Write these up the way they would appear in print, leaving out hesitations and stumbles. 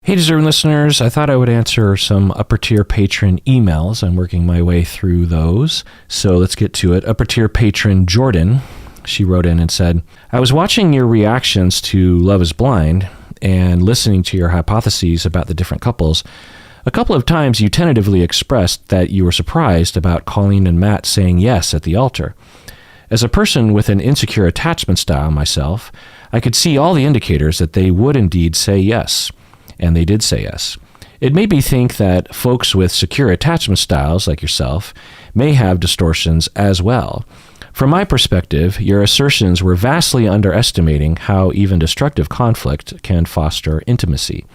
Hey, deserving listeners, I thought I would answer some upper tier patron emails. I'm working my way through those, so let's get to it. Upper tier patron Jordan, she wrote in and said, I was watching your reactions to Love is Blind and listening to your hypotheses about the different couples. A couple of times you tentatively expressed that you were surprised about Colleen and Matt saying yes at the altar. As a person with an insecure attachment style myself, I could see all the indicators that they would indeed say yes. And they did say yes. It made me think that folks with secure attachment styles like yourself may have distortions as well. From my perspective, your assertions were vastly underestimating how even destructive conflict can foster intimacy.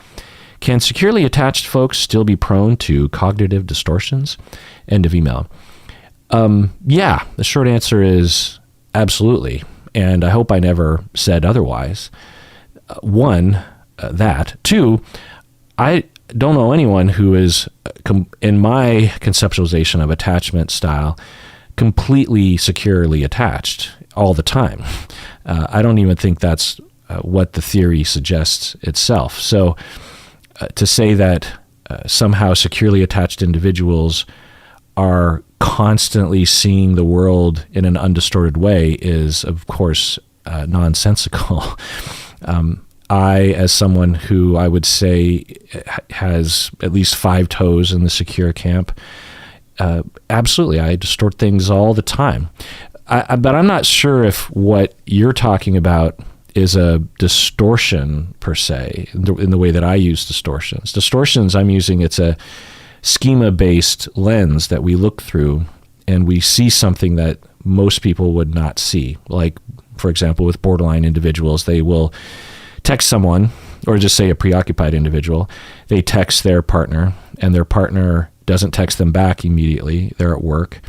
Can securely attached folks still be prone to cognitive distortions? End of email. Yeah, the short answer is absolutely. And I hope I never said otherwise. One, that. Two, I don't know anyone who is, in my conceptualization of attachment style, completely securely attached all the time. I don't even think that's what the theory suggests itself. So to say that somehow securely attached individuals are constantly seeing the world in an undistorted way is, of course, nonsensical. I, as someone who I would say has at least 5 toes in the secure camp, absolutely, I distort things all the time. But I'm not sure if what you're talking about is a distortion per se, in the way that I use distortions. Distortions I'm using, it's a schema-based lens that we look through and we see something that most people would not see. Like, for example, with borderline individuals, they will text someone, or just say a preoccupied individual, they text their partner, and their partner doesn't text them back immediately. They're at work.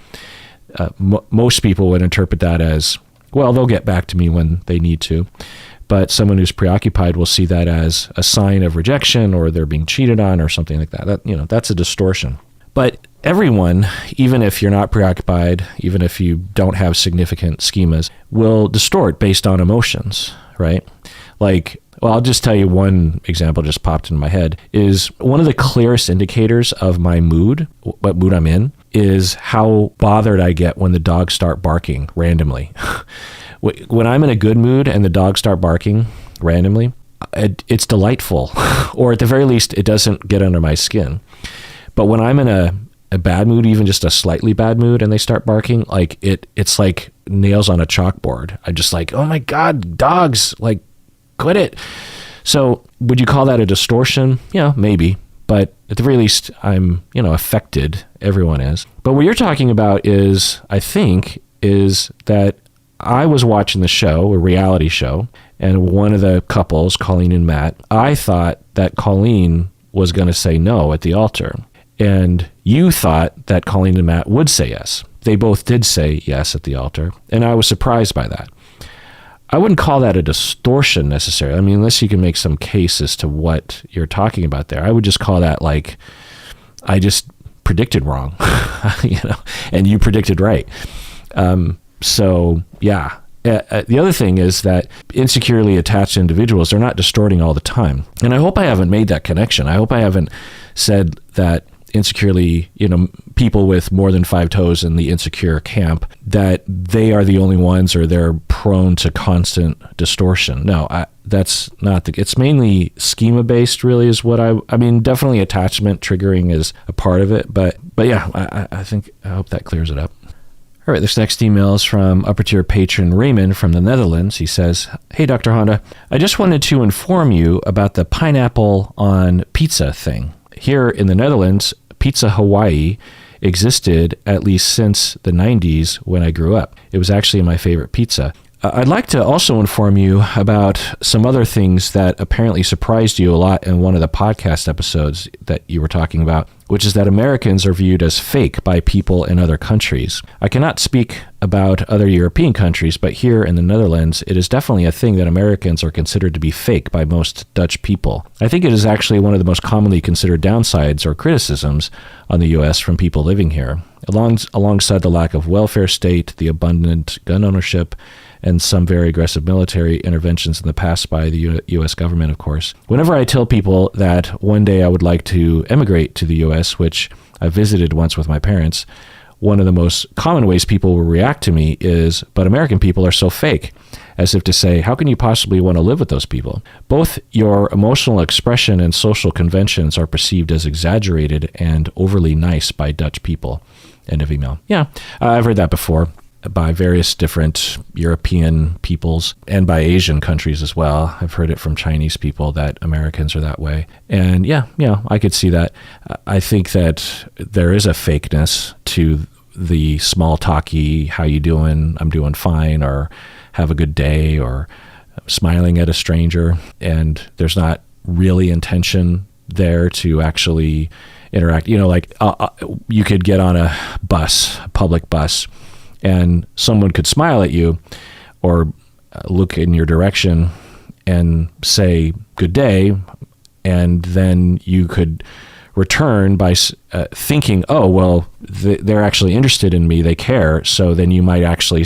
Most people would interpret that as, well, they'll get back to me when they need to. But someone who's preoccupied will see that as a sign of rejection, or they're being cheated on, or something like that. That's a distortion. But everyone, even if you're not preoccupied, even if you don't have significant schemas, will distort based on emotions, right? Like, well, I'll just tell you one example just popped in my head, is one of the clearest indicators of my mood, what mood I'm in, is how bothered I get when the dogs start barking randomly. When I'm in a good mood and the dogs start barking randomly, it's delightful, or at the very least, it doesn't get under my skin. But when I'm in a bad mood, even just a slightly bad mood, and they start barking, like it's like nails on a chalkboard. I'm just like, oh my God, dogs, like, quit it. So would you call that a distortion? Yeah, maybe. But at the very least, I'm, affected. Everyone is. But what you're talking about is, I think, is that I was watching the show, a reality show, and one of the couples, Colleen and Matt, I thought that Colleen was going to say no at the altar. And you thought that Colleen and Matt would say yes. They both did say yes at the altar. And I was surprised by that. I wouldn't call that a distortion necessarily. I mean, unless you can make some case as to what you're talking about there. I would just call that like, I just predicted wrong, and you predicted right. So yeah. The other thing is that insecurely attached individuals, they're not distorting all the time. And I hope I haven't made that connection. I hope I haven't said that insecurely, people with more than 5 toes in the insecure camp, that they are the only ones, or they're prone to constant distortion. No, that's not it's mainly schema based, really, is what I mean, definitely attachment triggering is a part of it, but yeah, I hope that clears it up. All right, this next email is from upper tier patron Raymond from the Netherlands. He says, hey, Dr. Honda, I just wanted to inform you about the pineapple on pizza thing. Here in the Netherlands, Pizza Hawaii existed at least since the 90s when I grew up. It was actually my favorite pizza. I'd like to also inform you about some other things that apparently surprised you a lot in one of the podcast episodes that you were talking about, which is that Americans are viewed as fake by people in other countries. I cannot speak about other European countries, but here in the Netherlands, it is definitely a thing that Americans are considered to be fake by most Dutch people. I think it is actually one of the most commonly considered downsides or criticisms on the U.S. from people living here, alongside the lack of welfare state, the abundant gun ownership, and some very aggressive military interventions in the past by the U.S. government, of course. Whenever I tell people that one day I would like to emigrate to the U.S., which I visited once with my parents, one of the most common ways people will react to me is, but American people are so fake, as if to say, how can you possibly want to live with those people? Both your emotional expression and social conventions are perceived as exaggerated and overly nice by Dutch people. End of email. Yeah, I've heard that before by various different European peoples and by Asian countries as well. I've heard it from Chinese people that Americans are that way. And yeah, I could see that. I think that there is a fakeness to the small talky, how you doing? I'm doing fine, or have a good day, or smiling at a stranger. And there's not really intention there to actually interact. You could get on a bus, a public bus, and someone could smile at you or look in your direction and say, good day. And then you could return by thinking, oh, well, they're actually interested in me. They care. So then you might actually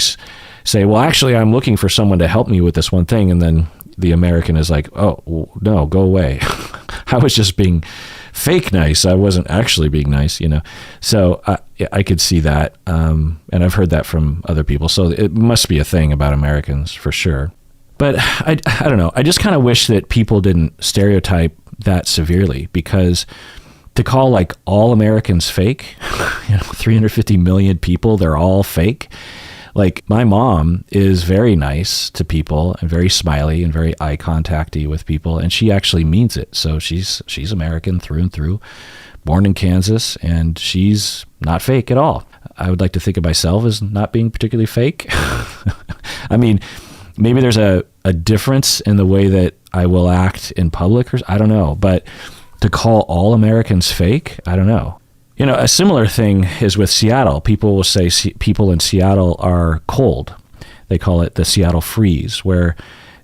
say, well, actually, I'm looking for someone to help me with this one thing. And then the American is like, oh, no, go away. I was just being fake nice. I wasn't actually being nice, So I could see that. And I've heard that from other people. So it must be a thing about Americans for sure. But I don't know. I just kind of wish that people didn't stereotype that severely, because to call like all Americans fake, 350 million people, they're all fake. Like my mom is very nice to people and very smiley and very eye contacty with people. And she actually means it. So she's American through and through, born in Kansas, and she's not fake at all. I would like to think of myself as not being particularly fake. I mean, maybe there's a difference in the way that I will act in public, or I don't know, but to call all Americans fake, I don't know. A similar thing is with Seattle. People will say people in Seattle are cold. They call it the Seattle freeze, where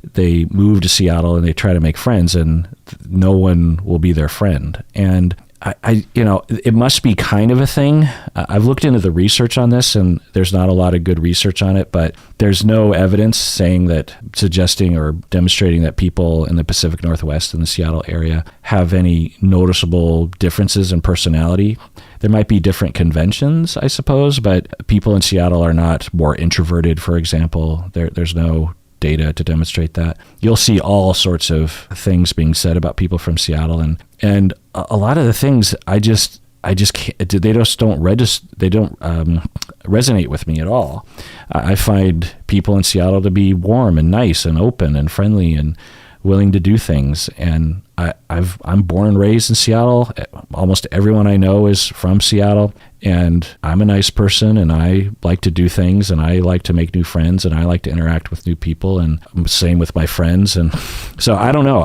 they move to Seattle and they try to make friends and no one will be their friend. And it must be kind of a thing. I've looked into the research on this, and there's not a lot of good research on it, but there's no evidence suggesting or demonstrating that people in the Pacific Northwest and the Seattle area have any noticeable differences in personality. There might be different conventions, I suppose, but people in Seattle are not more introverted, for example. There's no data to demonstrate that. You'll see all sorts of things being said about people from Seattle, and a lot of the things I just can't, they just don't register. They don't resonate with me at all. I find people in Seattle to be warm and nice and open and friendly and willing to do things. And I'm born and raised in Seattle. Almost everyone I know is from Seattle, and I'm a nice person, and I like to do things, and I like to make new friends, and I like to interact with new people, and same with my friends. And so I don't know.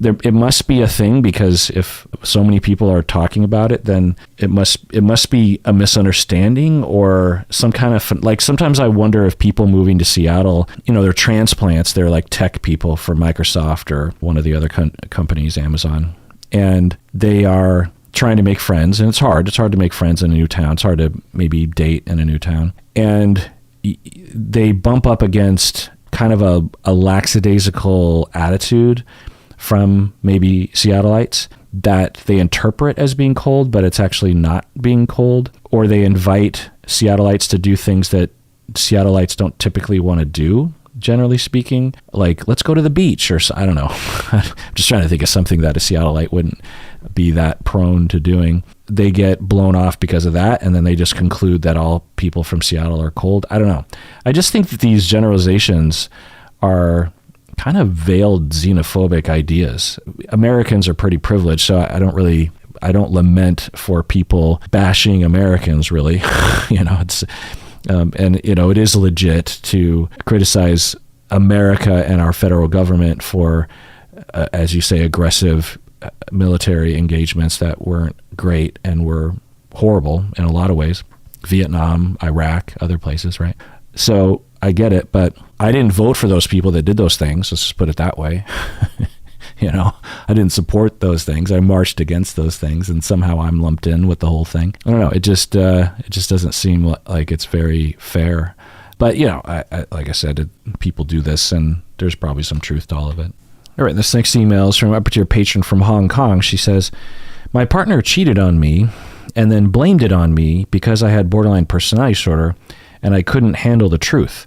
It must be a thing, because if so many people are talking about it, then it must be a misunderstanding or some kind of, like, sometimes I wonder if people moving to Seattle, they're transplants, they're like tech people for Microsoft or one of the other companies, Amazon, and they are trying to make friends, and it's hard to make friends in a new town. It's hard to maybe date in a new town, and they bump up against kind of a lackadaisical attitude from maybe Seattleites that they interpret as being cold, but it's actually not being cold, or they invite Seattleites to do things that Seattleites don't typically want to do, generally speaking, like let's go to the beach, or I don't know. I'm just trying to think of something that a Seattleite wouldn't be that prone to doing. They get blown off because of that, and then they just conclude that all people from Seattle are cold. I don't know. I just think that these generalizations are kind of veiled xenophobic ideas. Americans are pretty privileged, so I don't lament for people bashing Americans, really. It's it is legit to criticize America and our federal government for, as you say, aggressive military engagements that weren't great and were horrible in a lot of ways. Vietnam, Iraq, other places, right? So I get it, but I didn't vote for those people that did those things. Let's just put it that way. I didn't support those things. I marched against those things, and somehow I'm lumped in with the whole thing. I don't know. It just doesn't seem like it's very fair. But, like I said, people do this, and there's probably some truth to all of it. All right, this next email is from an upper-tier patron from Hong Kong. She says, my partner cheated on me and then blamed it on me because I had borderline personality disorder and I couldn't handle the truth.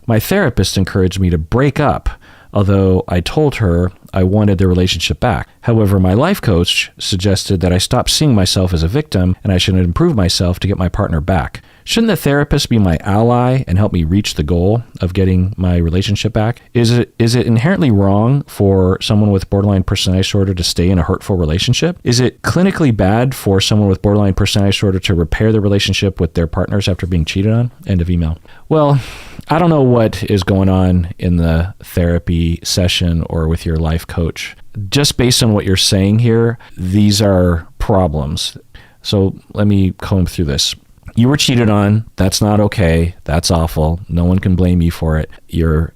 My therapist encouraged me to break up, although I told her I wanted the relationship back. However, my life coach suggested that I stop seeing myself as a victim and I should improve myself to get my partner back. Shouldn't the therapist be my ally and help me reach the goal of getting my relationship back? Is it inherently wrong for someone with borderline personality disorder to stay in a hurtful relationship? Is it clinically bad for someone with borderline personality disorder to repair their relationship with their partners after being cheated on? End of email. Well, I don't know what is going on in the therapy session or with your life coach. Just based on what you're saying here, these are problems. So let me comb through this. You were cheated on. That's not okay. That's awful. No one can blame you for it. You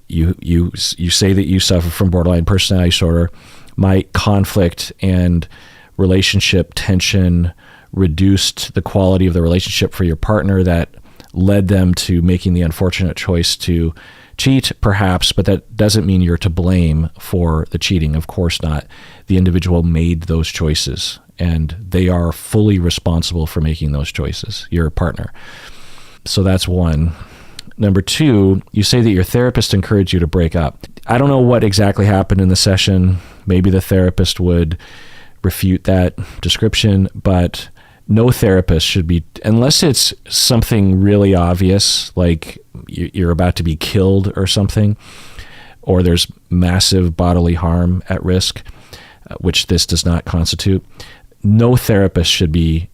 say that you suffer from borderline personality disorder. My conflict and relationship tension reduced the quality of the relationship for your partner that led them to making the unfortunate choice to cheat, perhaps, but that doesn't mean you're to blame for the cheating. Of course not. The individual made those choices, and they are fully responsible for making those choices, your partner. So that's one. Number two, you say that your therapist encouraged you to break up. I don't know what exactly happened in the session. Maybe the therapist would refute that description, but no therapist should be, unless it's something really obvious, like you're about to be killed or something, or there's massive bodily harm at risk, which this does not constitute. No therapist should be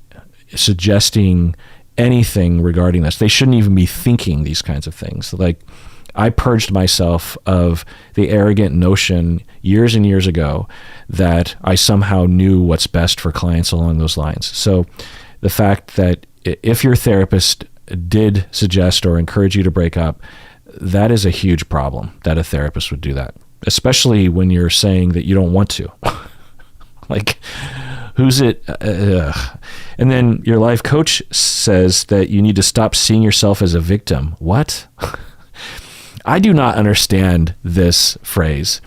suggesting anything regarding this. They shouldn't even be thinking these kinds of things. Like, I purged myself of the arrogant notion years and years ago that I somehow knew what's best for clients along those lines. So the fact that if your therapist did suggest or encourage you to break up, that is a huge problem that a therapist would do that, especially when you're saying that you don't want to. Like, who's it? And then your life coach says that you need to stop seeing yourself as a victim. What? I do not understand this phrase.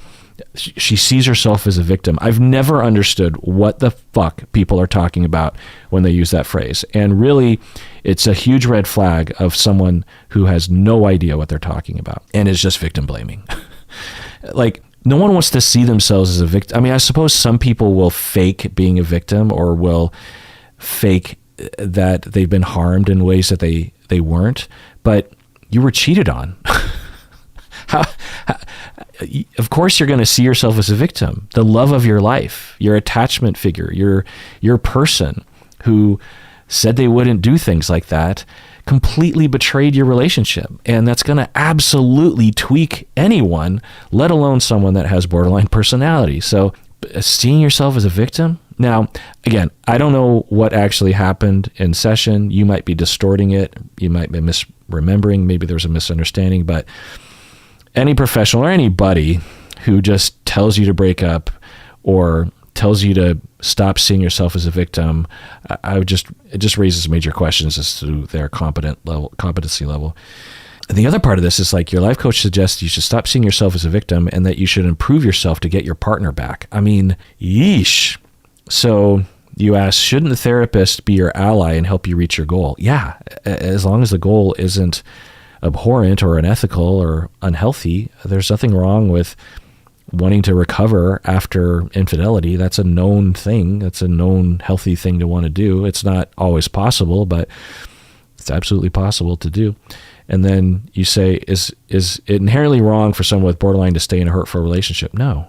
She sees herself as a victim. I've never understood what the fuck people are talking about when they use that phrase. And really, it's a huge red flag of someone who has no idea what they're talking about and is just victim blaming. Like, no one wants to see themselves as a victim. I mean, I suppose some people will fake being a victim or will fake that they've been harmed in ways that they weren't, but you were cheated on. Of course you're going to see yourself as a victim. The love of your life, your attachment figure, your person who said they wouldn't do things like that, completely betrayed your relationship. And that's going to absolutely tweak anyone, let alone someone that has borderline personality. So seeing yourself as a victim. Now, again, I don't know what actually happened in session. You might be distorting it. You might be misremembering. Maybe there was a misunderstanding, but any professional or anybody who just tells you to break up or tells you to stop seeing yourself as a victim, it just raises major questions as to their competency level. And the other part of this is, like, your life coach suggests you should stop seeing yourself as a victim and that you should improve yourself to get your partner back. I mean, yeesh. So you ask, shouldn't the therapist be your ally and help you reach your goal? Yeah, as long as the goal isn't abhorrent or unethical or unhealthy. There's nothing wrong with wanting to recover after infidelity. That's a known thing. That's a known healthy thing to want to do. It's not always possible, but it's absolutely possible to do. And then you say, is it inherently wrong for someone with borderline to stay in a hurtful relationship? No.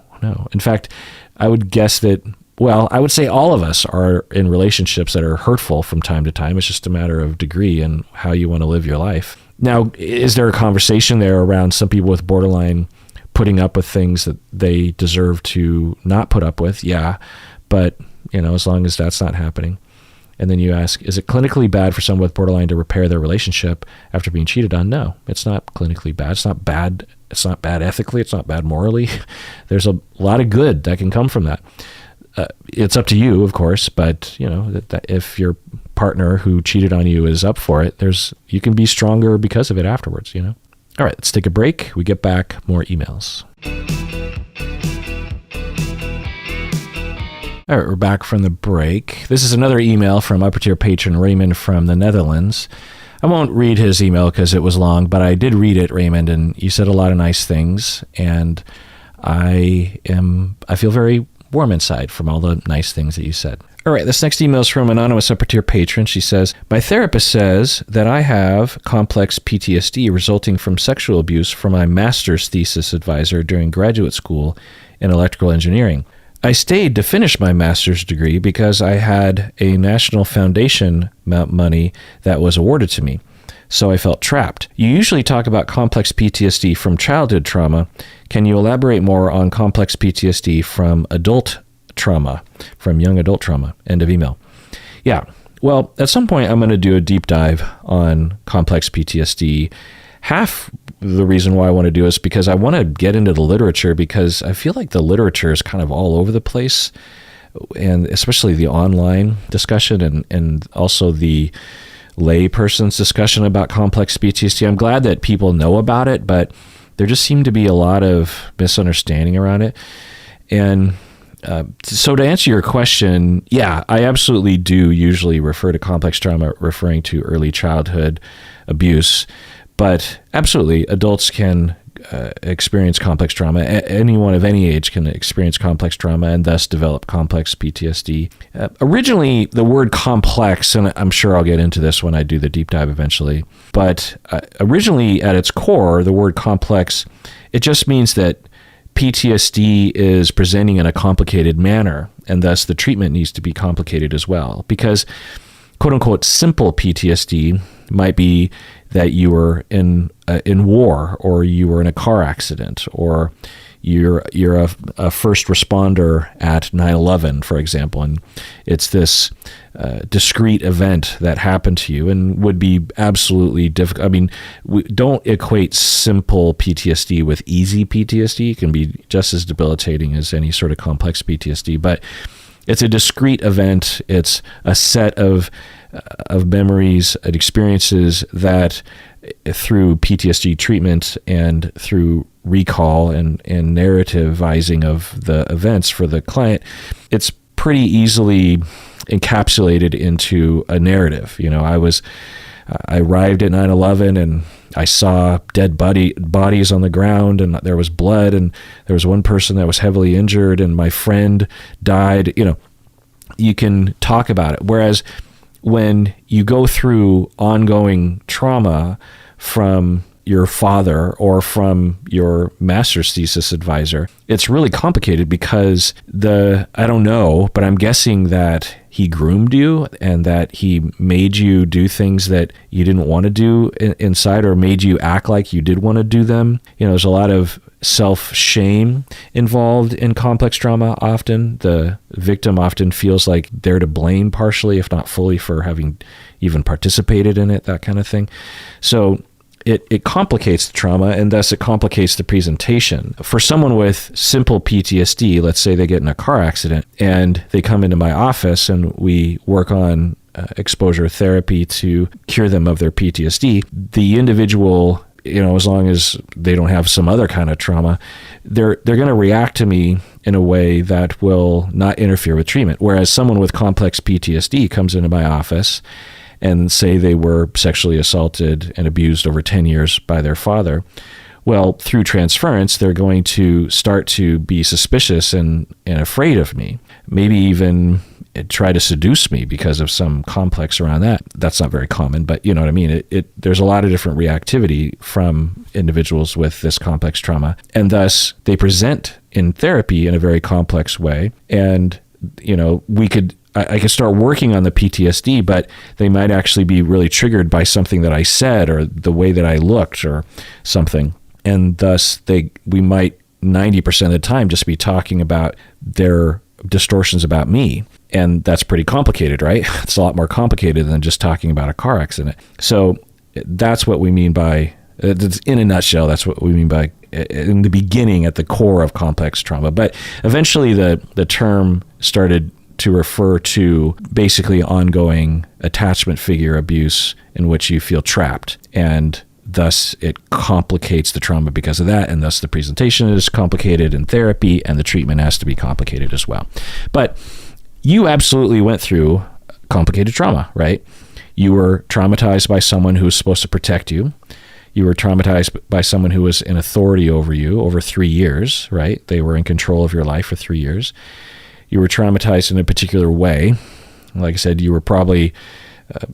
In fact, I would guess that, well, I would say all of us are in relationships that are hurtful from time to time. It's just a matter of degree and how you want to live your life. Now, is there a conversation there around some people with borderline putting up with things that they deserve to not put up with? Yeah, but as long as that's not happening. And then you ask, is it clinically bad for someone with borderline to repair their relationship after being cheated on? No, it's not clinically bad. It's not bad. It's not bad ethically. It's not bad morally. There's a lot of good that can come from that. It's up to you, of course, but that if your partner who cheated on you is up for it, you can be stronger because of it afterwards. All right, let's take a break. We get back, more emails. All right, we're back from the break. This is another email from upper tier patron Raymond from the Netherlands. I won't read his email because it was long, but I did read it, Raymond, and you said a lot of nice things, and I feel very warm inside from all the nice things that you said. All right, this next email is from anonymous upper tier patron. She says, my therapist says that I have complex PTSD resulting from sexual abuse from my master's thesis advisor during graduate school in electrical engineering. I stayed to finish my master's degree because I had a national foundation money that was awarded to me, so I felt trapped. You usually talk about complex PTSD from childhood trauma. Can you elaborate more on complex PTSD from adult trauma, from young adult trauma? End of email. Yeah, well, at some point I'm going to do a deep dive on complex PTSD. Half the reason why I want to do is because I want to get into the literature, because I feel like the literature is kind of all over the place, and especially the online discussion and also the lay person's discussion about complex PTSD. I'm glad that people know about it, but there just seemed to be a lot of misunderstanding around it. And so to answer your question, yeah, I absolutely do usually refer to complex trauma referring to early childhood abuse. But absolutely, adults can experience complex trauma. Anyone of any age can experience complex trauma and thus develop complex PTSD. Originally, the word complex, and I'm sure I'll get into this when I do the deep dive eventually, but originally at its core, the word complex, it just means that PTSD is presenting in a complicated manner, and thus the treatment needs to be complicated as well. Because quote-unquote simple PTSD might be that you were in war, or you were in a car accident, or you're a first responder at 9/11, for example, and it's this discrete event that happened to you and would be absolutely difficult. I mean, don't equate simple PTSD with easy PTSD. It can be just as debilitating as any sort of complex PTSD, but it's a discrete event. It's a set of memories and experiences that through PTSD treatment and through recall and narrativizing of the events for the client, it's pretty easily encapsulated into a narrative. You know, I arrived at 9/11 and I saw dead bodies on the ground, and there was blood, and there was one person that was heavily injured, and my friend died. You know, you can talk about it. Whereas when you go through ongoing trauma from your father or from your master's thesis advisor, it's really complicated because I don't know, but I'm guessing that he groomed you and that he made you do things that you didn't want to do inside, or made you act like you did want to do them. You know, there's a lot of self-shame involved in complex trauma. Often the victim often feels like they're to blame partially, if not fully, for having even participated in it, that kind of thing. So it complicates the trauma, and thus it complicates the presentation. For someone with simple PTSD, let's say they get in a car accident and they come into my office and we work on exposure therapy to cure them of their PTSD, the individual, you know, as long as they don't have some other kind of trauma, they're going to react to me in a way that will not interfere with treatment. Whereas someone with complex PTSD comes into my office and say they were sexually assaulted and abused over 10 years by their father. Well, through transference, they're going to start to be suspicious and afraid of me, maybe even try to seduce me because of some complex around that. That's not very common, but you know what I mean? There's a lot of different reactivity from individuals with this complex trauma, and thus they present in therapy in a very complex way. And, you know, I could start working on the PTSD, but they might actually be really triggered by something that I said or the way that I looked or something. And thus we might 90% of the time just be talking about their distortions about me. And that's pretty complicated, right? It's a lot more complicated than just talking about a car accident. So that's what we mean by, in a nutshell, that's what we mean by in the beginning at the core of complex trauma. But eventually the term started to refer to basically ongoing attachment figure abuse in which you feel trapped. And thus it complicates the trauma because of that, and thus the presentation is complicated in therapy, and the treatment has to be complicated as well. But you absolutely went through complicated trauma, right? You were traumatized by someone who was supposed to protect you. You were traumatized by someone who was in authority over you over 3 years, right? They were in control of your life for 3 years. You were traumatized in a particular way. Like I said, you were probably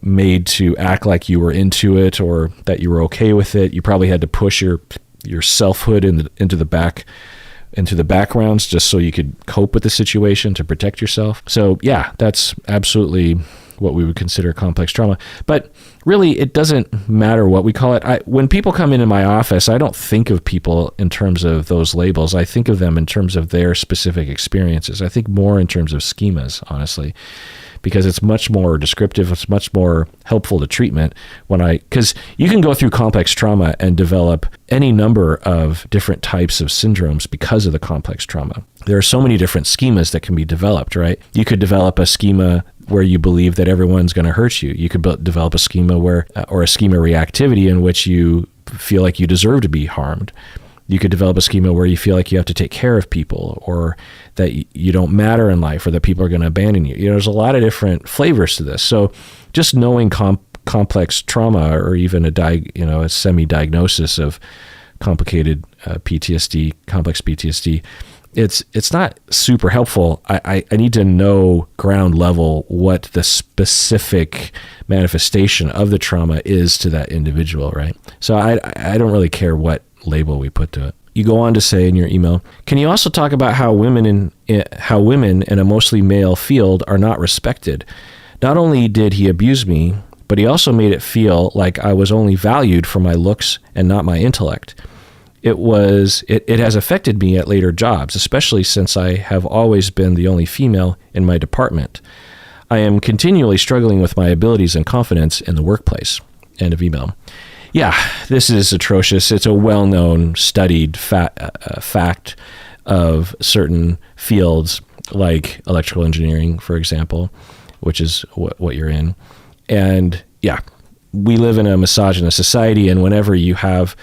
made to act like you were into it or that you were okay with it. You probably had to push your selfhood into the backgrounds just so you could cope with the situation to protect yourself. So yeah, that's absolutely what we would consider complex trauma. But really, it doesn't matter what we call it. When people come into my office, I don't think of people in terms of those labels. I think of them in terms of their specific experiences. I think more in terms of schemas, honestly, because it's much more descriptive. It's much more helpful to treatment because you can go through complex trauma and develop any number of different types of syndromes because of the complex trauma. There are so many different schemas that can be developed, right? You could develop a schema where you believe that everyone's going to hurt you. You could develop a schema or a schema reactivity in which you feel like you deserve to be harmed. You could develop a schema where you feel like you have to take care of people, or that you don't matter in life, or that people are going to abandon you. There's a lot of different flavors to this. So just knowing complex trauma, or even a semi-diagnosis of complicated PTSD, complex PTSD, it's not super helpful. I need to know ground level what the specific manifestation of the trauma is to that individual, right? So I don't really care what label we put to it. You go on to say in your email, can you also talk about how women in a mostly male field are not respected? Not only did he abuse me, but he also made it feel like I was only valued for my looks and not my intellect. It has affected me at later jobs, especially since I have always been the only female in my department. I am continually struggling with my abilities and confidence in the workplace. End of email. Yeah, this is atrocious. It's a well-known, studied fact of certain fields like electrical engineering, for example, which is what you're in. And yeah, we live in a misogynist society, and whenever you have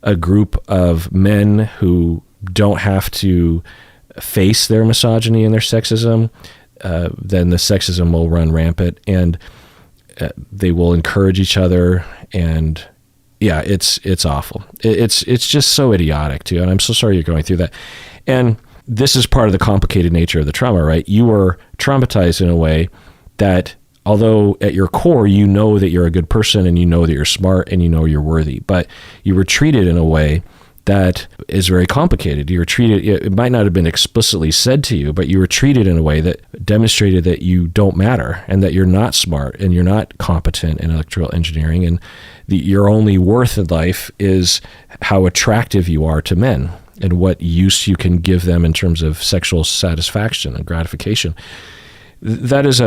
a group of men who don't have to face their misogyny and their sexism, then the sexism will run rampant, and they will encourage each other. And yeah, it's awful. It's just so idiotic too. And I'm so sorry you're going through that. And this is part of the complicated nature of the trauma, right? You were traumatized in a way that, although at your core, you know that you're a good person and you know that you're smart and you know you're worthy, but you were treated in a way that is very complicated. You were treated, it might not have been explicitly said to you, but you were treated in a way that demonstrated that you don't matter and that you're not smart and you're not competent in electrical engineering, and your only worth in life is how attractive you are to men and what use you can give them in terms of sexual satisfaction and gratification. That is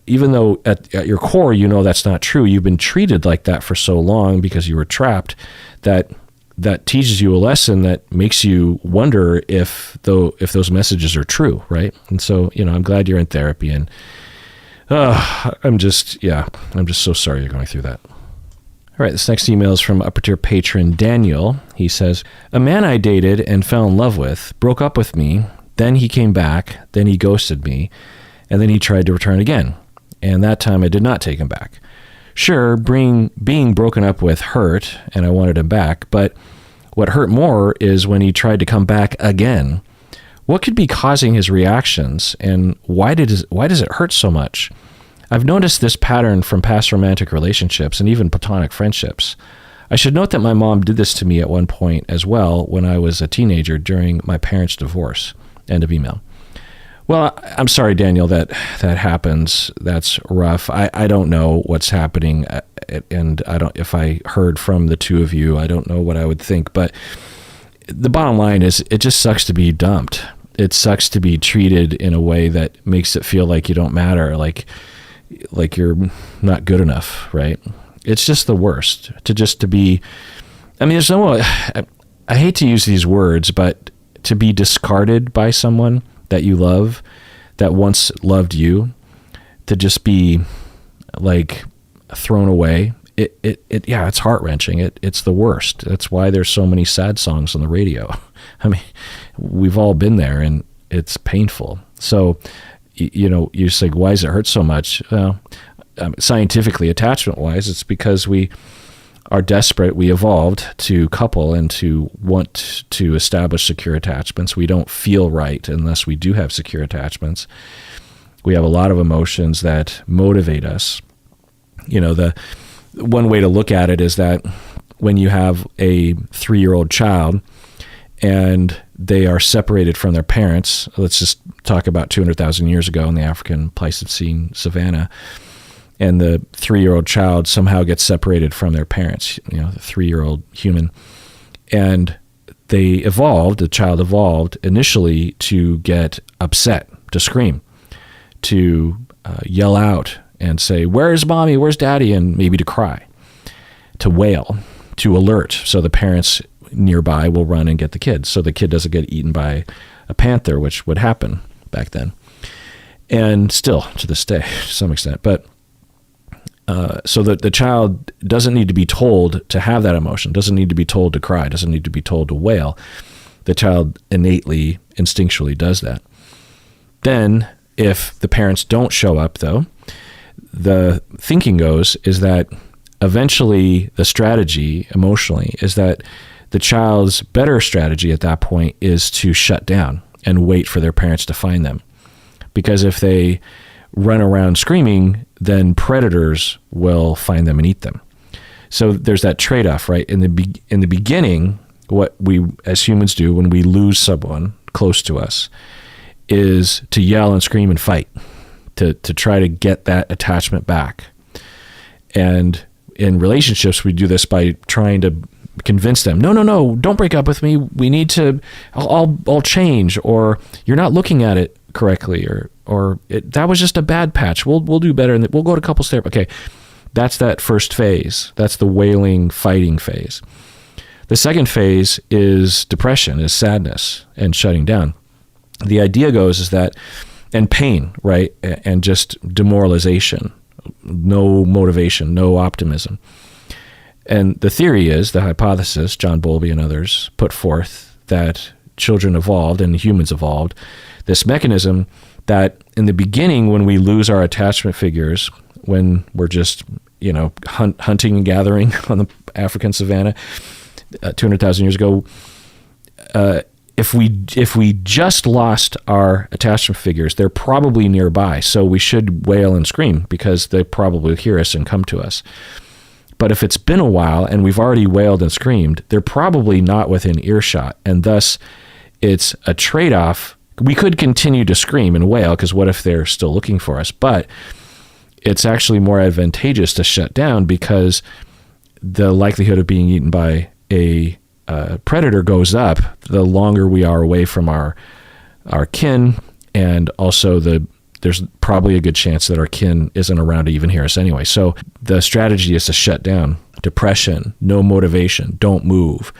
even though at your core, you know that's not true, you've been treated like that for so long because you were trapped, that teaches you a lesson that makes you wonder if those messages are true, right? And so, I'm glad you're in therapy, and I'm just so sorry you're going through that. All right, this next email is from upper tier patron Daniel. He says, a man I dated and fell in love with broke up with me, then he came back, then he ghosted me, and then he tried to return again. And that time I did not take him back. Sure, being broken up with hurt, and I wanted him back, but what hurt more is when he tried to come back again. What could be causing his reactions, and why does it hurt so much? I've noticed this pattern from past romantic relationships and even platonic friendships. I should note that my mom did this to me at one point as well when I was a teenager during my parents' divorce. End of email. Well, I'm sorry, Daniel, that happens. That's rough. I don't know what's happening, and if I heard from the two of you, I don't know what I would think. But the bottom line is, it just sucks to be dumped. It sucks to be treated in a way that makes it feel like you don't matter, like you're not good enough, right? It's just the worst to be. I mean, there's no. I hate to use these words, but to be discarded by someone that you love, that once loved you, to just be like thrown away it's heart-wrenching. It's the worst. That's why there's so many sad songs on the radio. I mean, we've all been there, and it's painful. So, you say, why does it hurt so much? Well, scientifically, attachment-wise, it's because we are desperate. We evolved to couple and to want to establish secure attachments. We don't feel right unless we do have secure attachments. We have a lot of emotions that motivate us. The one way to look at it is that when you have a 3-year-old child and they are separated from their parents, let's just talk about 200,000 years ago in the African Pleistocene savanna, and the 3-year-old child somehow gets separated from their parents, the 3-year-old human, and the child evolved initially to get upset, to scream, to yell out and say, where's mommy, where's daddy, and maybe to cry, to wail, to alert. So the parents nearby will run and get the kid, so the kid doesn't get eaten by a panther, which would happen back then, and still to this day to some extent. But so that the child doesn't need to be told to have that emotion, doesn't need to be told to cry, doesn't need to be told to wail. The child innately, instinctually does that. Then, if the parents don't show up, though, the thinking goes is that eventually the strategy emotionally is that the child's better strategy at that point is to shut down and wait for their parents to find them. Because if they run around screaming, then predators will find them and eat them. So there's that trade-off, right? In the beginning, what we as humans do when we lose someone close to us is to yell and scream and fight, to try to get that attachment back. And in relationships, we do this by trying to convince them, no, don't break up with me. We need to, I'll change, or you're not looking at it correctly, or that was just a bad patch. We'll do better, and we'll go to couples therapy. Okay, that's that first phase. That's the wailing, fighting phase. The second phase is depression, is sadness and shutting down. The idea goes is that, and pain, right, and just demoralization, no motivation, no optimism. And the theory is, the hypothesis, John Bowlby and others put forth, that children evolved and humans evolved this mechanism that in the beginning, when we lose our attachment figures, when we're just, hunting and gathering on the African savanna 200,000 years ago, if we just lost our attachment figures, they're probably nearby. So we should wail and scream because they probably hear us and come to us. But if it's been a while and we've already wailed and screamed, they're probably not within earshot. And thus, it's a trade-off. We could continue to scream and wail, because what if they're still looking for us? But it's actually more advantageous to shut down, because the likelihood of being eaten by a predator goes up the longer we are away from our kin, and also there's probably a good chance that our kin isn't around to even hear us anyway. So the strategy is to shut down. Depression, no motivation, don't move,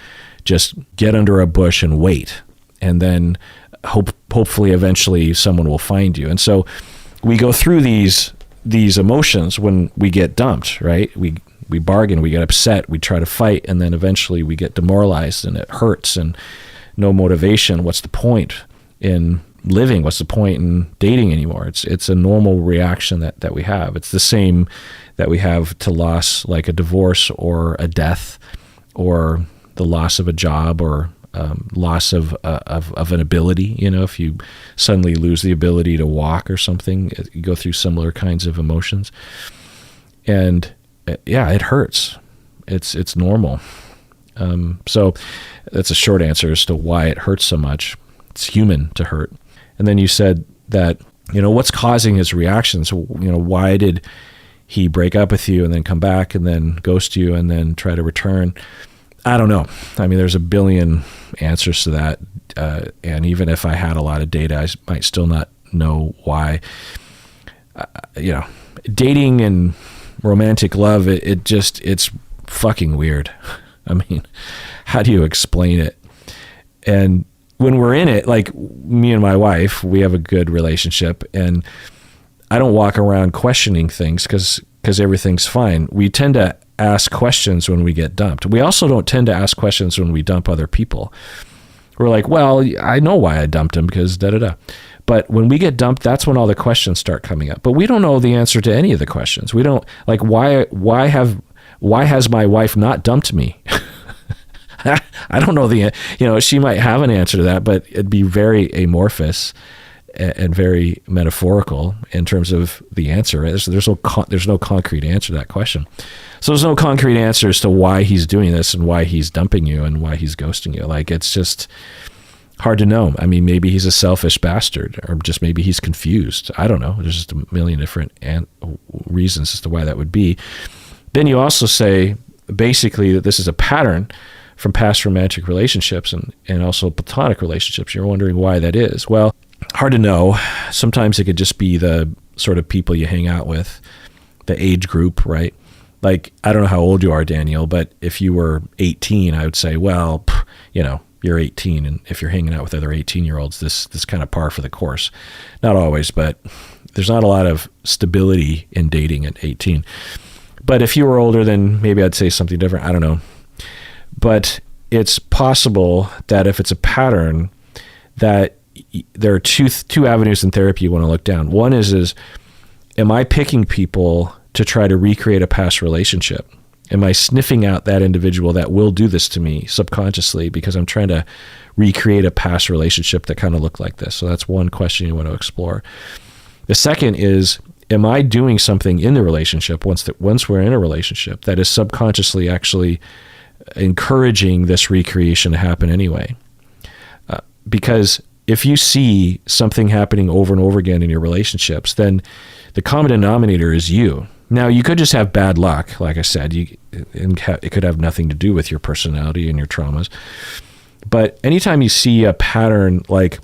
just get under a bush and wait, and then hopefully eventually someone will find you. And so we go through these emotions when we get dumped, right? We bargain, we get upset, we try to fight, and then eventually we get demoralized and it hurts and no motivation. What's the point in living? What's the point in dating anymore? It's a normal reaction that we have. It's the same that we have to loss, like a divorce or a death or the loss of a job or loss of an ability. If you suddenly lose the ability to walk or something, you go through similar kinds of emotions. And it hurts. It's normal. So that's a short answer as to why it hurts so much. It's human to hurt. And then you said that, what's causing his reactions? Why did he break up with you and then come back and then ghost you and then try to return? I don't know. I mean, there's a billion answers to that. And even if I had a lot of data, I might still not know why. Dating and romantic love, it's fucking weird. I mean, how do you explain it? And when we're in it, like me and my wife, we have a good relationship, and I don't walk around questioning things because because everything's fine. We tend to ask questions when we get dumped. We also don't tend to ask questions when we dump other people. We're like, well, I know why I dumped him because da-da-da. But when we get dumped, that's when all the questions start coming up. But we don't know the answer to any of the questions. We don't, like, why has my wife not dumped me? I don't know she might have an answer to that, but it'd be very amorphous and very metaphorical in terms of the answer. There's no concrete answer to that question. So there's no concrete answer as to why he's doing this and why he's dumping you and why he's ghosting you. Like, it's just hard to know. I mean, maybe he's a selfish bastard, or just maybe he's confused. I don't know. There's just a million different reasons as to why that would be. Then you also say basically that this is a pattern from past romantic relationships and also platonic relationships. You're wondering why that is. Well, hard to know. Sometimes it could just be the sort of people you hang out with, the age group, right? Like, I don't know how old you are, Daniel, but if you were 18, I would say, well, you're 18, and if you're hanging out with other 18-year-olds, this kind of par for the course. Not always, but there's not a lot of stability in dating at 18. But if you were older, then maybe I'd say something different. I don't know. But it's possible that if it's a pattern, that there are two avenues in therapy you want to look down. One is am I picking people to try to recreate a past relationship? Am I sniffing out that individual that will do this to me subconsciously because I'm trying to recreate a past relationship that kind of looked like this? So that's one question you want to explore. The second is, am I doing something in the relationship once we're in a relationship that is subconsciously actually encouraging this recreation to happen anyway? Because if you see something happening over and over again in your relationships, then the common denominator is you. Now, you could just have bad luck, like I said. It could have nothing to do with your personality and your traumas. But anytime you see a pattern, like,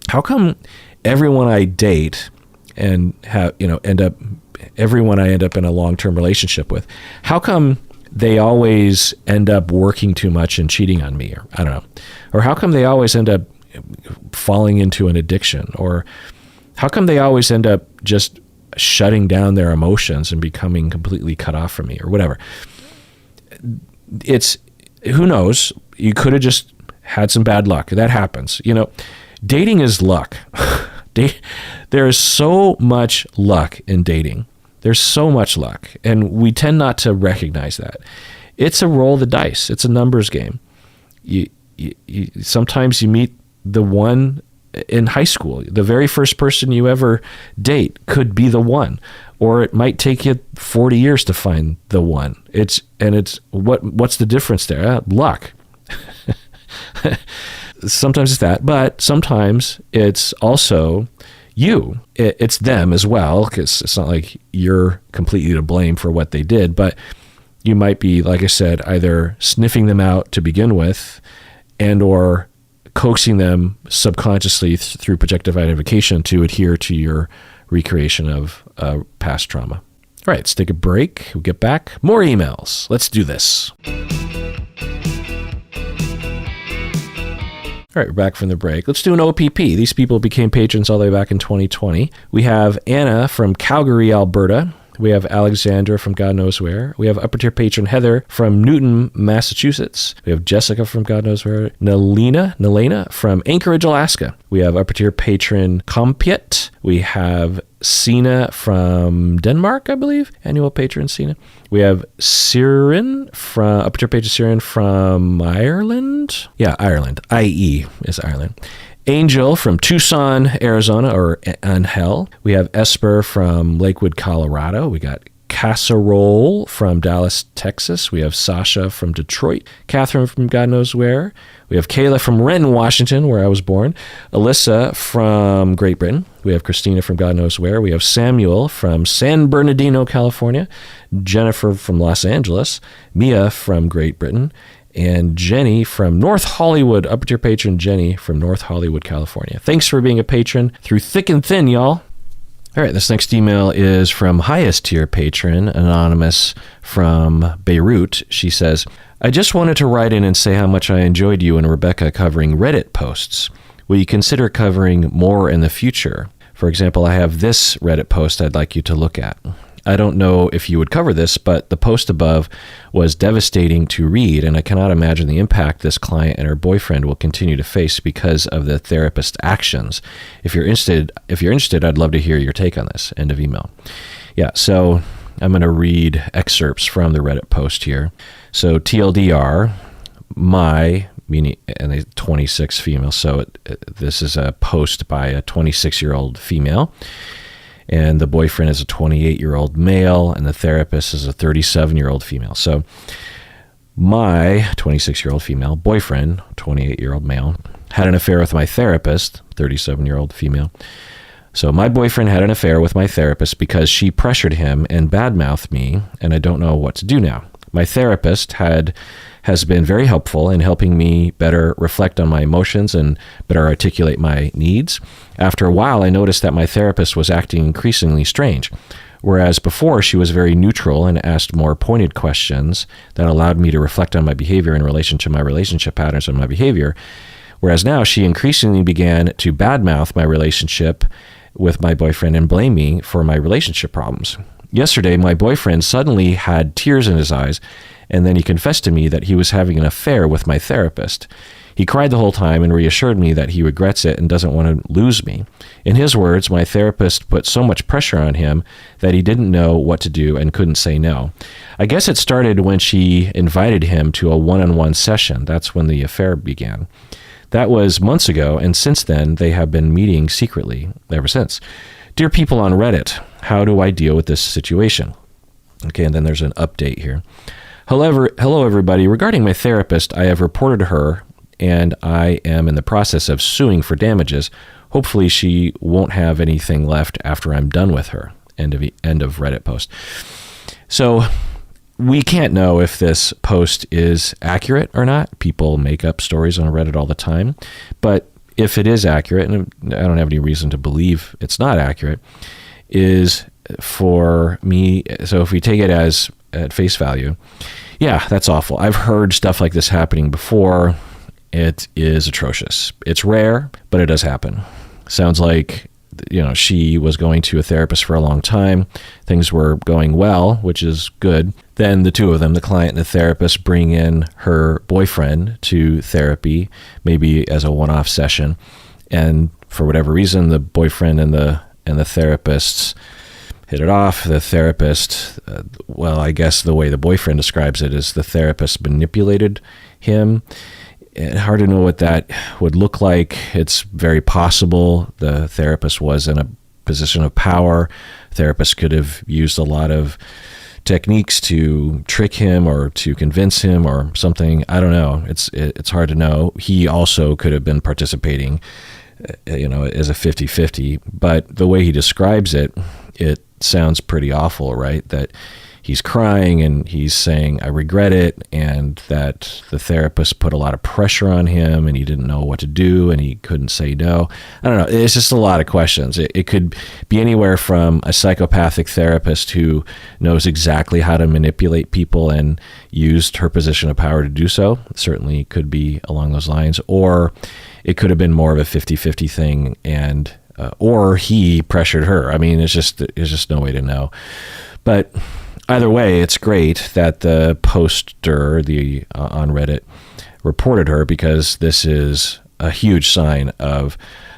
how come everyone I date and everyone I end up in a long-term relationship with, how come they always end up working too much and cheating on me? Or I don't know. Or how come they always end up falling into an addiction? Or how come they always end up just shutting down their emotions and becoming completely cut off from me, or whatever? It's, who knows? You could have just had some bad luck. That happens. Dating is luck. There is so much luck in dating. There's so much luck, and we tend not to recognize that. It's a roll of the dice. It's a numbers game. Sometimes you meet the one in high school. The very first person you ever date could be the one, or it might take you 40 years to find the one. What's the difference there? Luck. Sometimes it's that, but sometimes it's also you. It's them as well, because it's not like you're completely to blame for what they did, but you might be, like I said, either sniffing them out to begin with and or coaxing them subconsciously through projective identification to adhere to your recreation of past trauma. All right, let's take a break. We'll get back. More emails. Let's do this. All right, we're back from the break. Let's do an OPP. These people became patrons all the way back in 2020. We have Anna from Calgary, Alberta. We have Alexandra from God knows where. We have upper tier patron Heather from Newton, Massachusetts. We have Jessica from God knows where. Nelena from Anchorage, Alaska. We have upper tier patron Compiet. We have Sina from Denmark, I believe. Annual patron Sina. We have Siren from upper tier patron Siren from Ireland. Yeah, Ireland. IE is Ireland. Angel from Tucson, Arizona, or Angel. We have Esper from Lakewood, Colorado. We got Casserole from Dallas, Texas. We have Sasha from Detroit. Catherine from God knows where. We have Kayla from Renton, Washington, where I was born. Alyssa from Great Britain. We have Christina from God knows where. We have Samuel from San Bernardino, California. Jennifer from Los Angeles. Mia from Great Britain. And Jenny from North Hollywood, upper tier patron Jenny from North Hollywood, California. Thanks for being a patron through thick and thin, y'all. All right, this next email is from highest tier patron, anonymous from Beirut. She says, I just wanted to write in and say how much I enjoyed you and Rebecca covering Reddit posts. Will you consider covering more in the future? For example, I have this Reddit post I'd like you to look at. I don't know if you would cover this, but the post above was devastating to read, and I cannot imagine the impact this client and her boyfriend will continue to face because of the therapist's actions. If you're interested, I'd love to hear your take on this. End of email. Yeah, so I'm going to read excerpts from the Reddit post here. So TLDR, meaning, and a 26 female. So this is a post by a 26-year-old female. And the boyfriend is a 28-year-old male, and the therapist is a 37-year-old female. So my 26-year-old female boyfriend, 28-year-old male, had an affair with my therapist, 37-year-old female. So my boyfriend had an affair with my therapist because she pressured him and badmouthed me, and I don't know what to do now. My therapist has been very helpful in helping me better reflect on my emotions and better articulate my needs. After a while, I noticed that my therapist was acting increasingly strange, whereas before she was very neutral and asked more pointed questions that allowed me to reflect on my behavior in relation to my relationship patterns and my behavior, whereas now she increasingly began to badmouth my relationship with my boyfriend and blame me for my relationship problems. Yesterday, my boyfriend suddenly had tears in his eyes, and then he confessed to me that he was having an affair with my therapist. He cried the whole time and reassured me that he regrets it and doesn't want to lose me. In his words, my therapist put so much pressure on him that he didn't know what to do and couldn't say no. I guess it started when she invited him to a one-on-one session. That's when the affair began. That was months ago, and since then, they have been meeting secretly ever since. Dear people on Reddit, how do I deal with this situation? Okay, and then there's an update here. Hello, everybody. Regarding my therapist, I have reported her, and I am in the process of suing for damages. Hopefully, she won't have anything left after I'm done with her. End of Reddit post. So we can't know if this post is accurate or not. People make up stories on Reddit all the time. But if it is accurate, and I don't have any reason to believe it's not accurate, is for me, so if we take it as at face value, yeah, that's awful. I've heard stuff like this happening before. It is atrocious. It's rare, but it does happen. Sounds like, she was going to a therapist for a long time. Things were going well, which is good. Then the two of them, the client and the therapist, bring in her boyfriend to therapy, maybe as a one-off session. And for whatever reason, the boyfriend and the therapists hit it off. The therapist, I guess the way the boyfriend describes it is the therapist manipulated him. It's hard to know what that would look like. It's very possible the therapist was in a position of power. Therapist could have used a lot of techniques to trick him or to convince him or something. I don't know. It's hard to know. He also could have been participating, as a 50-50. But the way he describes it, it sounds pretty awful, right? That he's crying and he's saying, I regret it, and that the therapist put a lot of pressure on him and he didn't know what to do and he couldn't say no. I don't know. It's just a lot of questions. It could be anywhere from a psychopathic therapist who knows exactly how to manipulate people and used her position of power to do so. It certainly could be along those lines. Or it could have been more of a 50-50 thing, and or he pressured her. I mean, it's just no way to know. But either way, it's great that the poster on Reddit reported her, because this is a huge sign of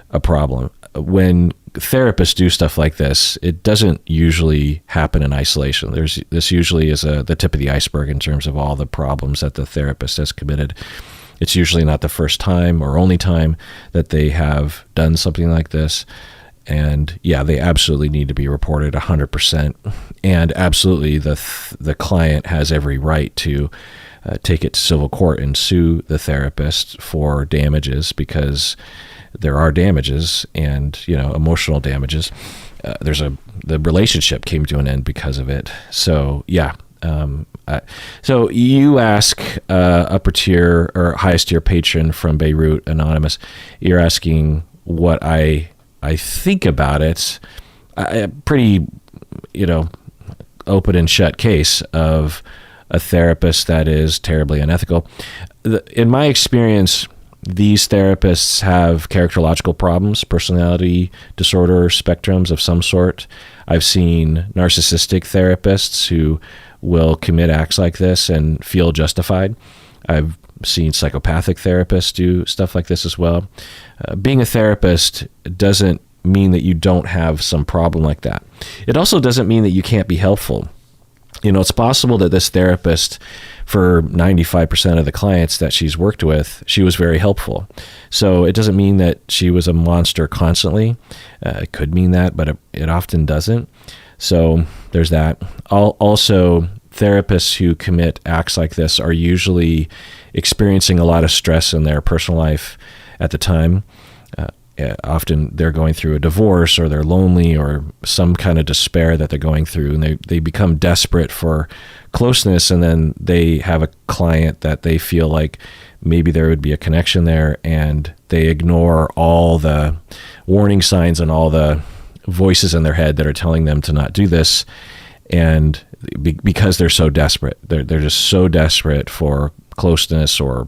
a problem. When therapists do stuff like this, it doesn't usually happen in isolation. This usually is the tip of the iceberg in terms of all the problems that the therapist has committed. It's usually not the first time or only time that they have done something like this. And yeah, they absolutely need to be reported 100%. And absolutely, the client has every right to take it to civil court and sue the therapist for damages, because there are damages and emotional damages. The relationship came to an end because of it. So yeah. So you ask upper tier or highest tier patron from Beirut Anonymous, you're asking what I think about it. A pretty, open and shut case of a therapist that is terribly unethical. In my experience, these therapists have characterological problems, personality disorder spectrums of some sort. I've seen narcissistic therapists who will commit acts like this and feel justified. I've seen psychopathic therapists do stuff like this as well. Being a therapist doesn't mean that you don't have some problem like that. It also doesn't mean that you can't be helpful. It's possible that this therapist, for 95% of the clients that she's worked with, she was very helpful. So it doesn't mean that she was a monster constantly. It could mean that, but it often doesn't. So there's that. Also, therapists who commit acts like this are usually experiencing a lot of stress in their personal life at the time. Often they're going through a divorce, or they're lonely, or some kind of despair that they're going through, and they become desperate for closeness, and then they have a client that they feel like maybe there would be a connection there, and they ignore all the warning signs and all the voices in their head that are telling them to not do this, and because they're so desperate. They're just so desperate for closeness or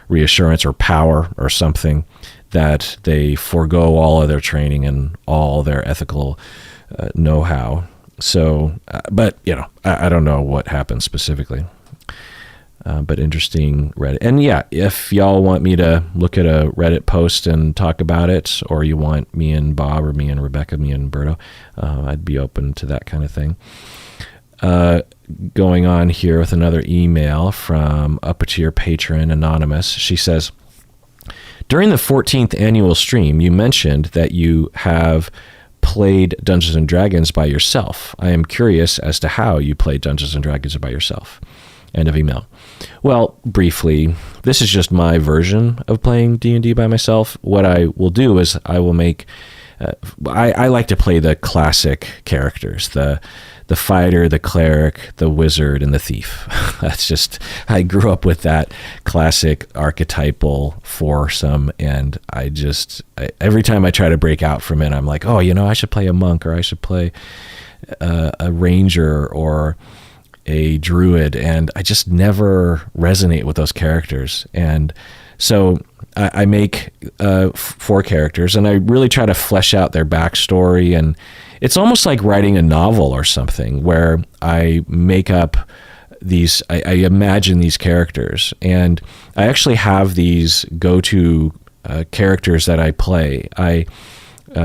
reassurance or power or something, that they forego all of their training and all their ethical know-how. So, but I don't know what happened specifically. But interesting Reddit. And yeah, if y'all want me to look at a Reddit post and talk about it, or you want me and Bob, or me and Rebecca, me and Berto, I'd be open to that kind of thing. Going on here with another email from Upper Tier Patron Anonymous. She says, during the 14th annual stream, you mentioned that you have played Dungeons & Dragons by yourself. I am curious as to how you played Dungeons & Dragons by yourself. End of email. Well, briefly, this is just my version of playing D&D by myself. What I will do is I will make... I like to play the classic characters, the fighter, the cleric, the wizard, and the thief. That's just, I grew up with that classic archetypal foursome, and every time I try to break out from it, I'm like, oh, I should play a monk, or I should play a ranger, or a druid, and I just never resonate with those characters. And so I make 4 characters, and I really try to flesh out their backstory, and it's almost like writing a novel or something, where I make up these, I imagine these characters, and I actually have these go-to characters that I play. I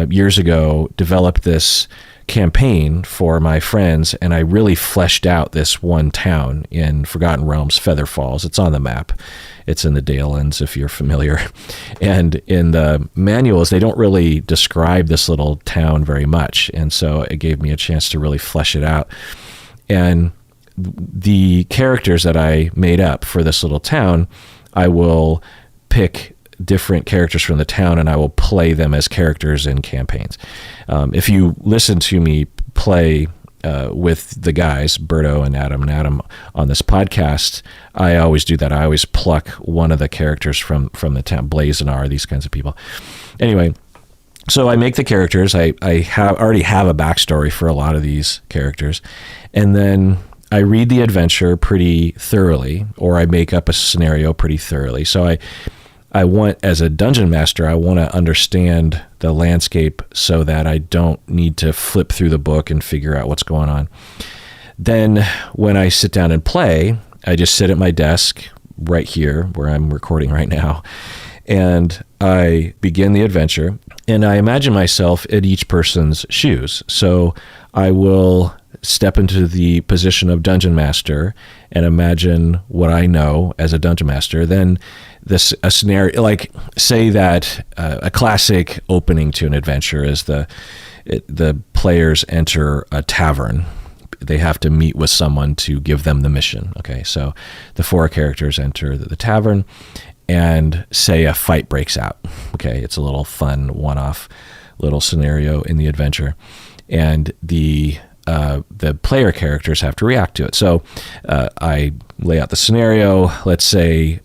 years ago developed this campaign for my friends, and I really fleshed out this one town in Forgotten Realms, Feather Falls. It's on the map. It's in the Dalelands, if you're familiar. And in the manuals, they don't really describe this little town very much. And so it gave me a chance to really flesh it out. And the characters that I made up for this little town, I will pick different characters from the town, and I will play them as characters in campaigns. If you listen to me play with the guys, Berto and Adam on this podcast, I always do that. I always pluck one of the characters from the town, Blazenar, these kinds of people. Anyway, so I make the characters. I already have a backstory for a lot of these characters, and then I read the adventure pretty thoroughly, or I make up a scenario pretty thoroughly. So I want, as a dungeon master, I want to understand the landscape so that I don't need to flip through the book and figure out what's going on. Then when I sit down and play, I just sit at my desk right here where I'm recording right now, and I begin the adventure, and I imagine myself in each person's shoes. So I will step into the position of dungeon master and imagine what I know as a dungeon master. Then a scenario, like say that a classic opening to an adventure is the players enter a tavern. They have to meet with someone to give them the mission. Okay, so the 4 characters enter the tavern, and say a fight breaks out. Okay, it's a little fun one-off little scenario in the adventure, and the player characters have to react to it. So I lay out the scenario. Let's say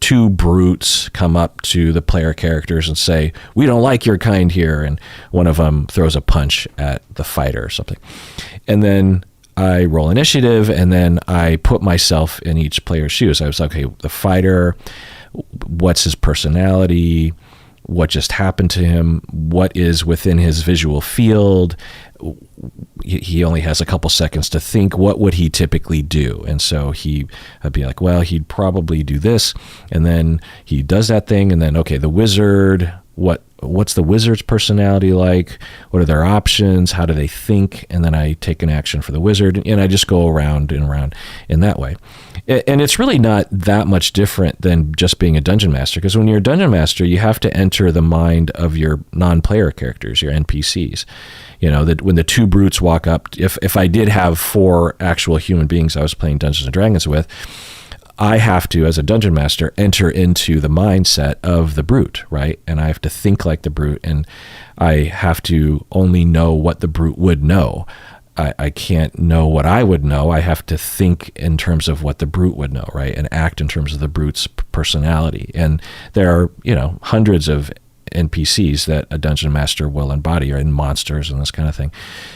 2 brutes come up to the player characters and say, "We don't like your kind here," and one of them throws a punch at the fighter or something. And then I roll initiative, and then I put myself in each player's shoes. I was like, okay, the fighter, what's his personality? What just happened to him? What is within his visual field? he only has a couple seconds to think, what would he typically do? And so I'd be like, well, he'd probably do this. And then he does that thing. And then, okay, the wizard, what's the wizard's personality like? What are their options? How do they think? And then I take an action for the wizard, and I just go around and around in that way. And it's really not that much different than just being a dungeon master, because when you're a dungeon master, you have to enter the mind of your non-player characters, your NPCs. That when the two brutes walk up, if I did have 4 actual human beings I was playing Dungeons and Dragons with, I have to, as a dungeon master, enter into the mindset of the brute, right? And I have to think like the brute, and I have to only know what the brute would know. I can't know what I would know. I have to think in terms of what the brute would know, right? And act in terms of the brute's personality. And there are, hundreds of NPCs that a dungeon master will embody, or in monsters and this kind of thing.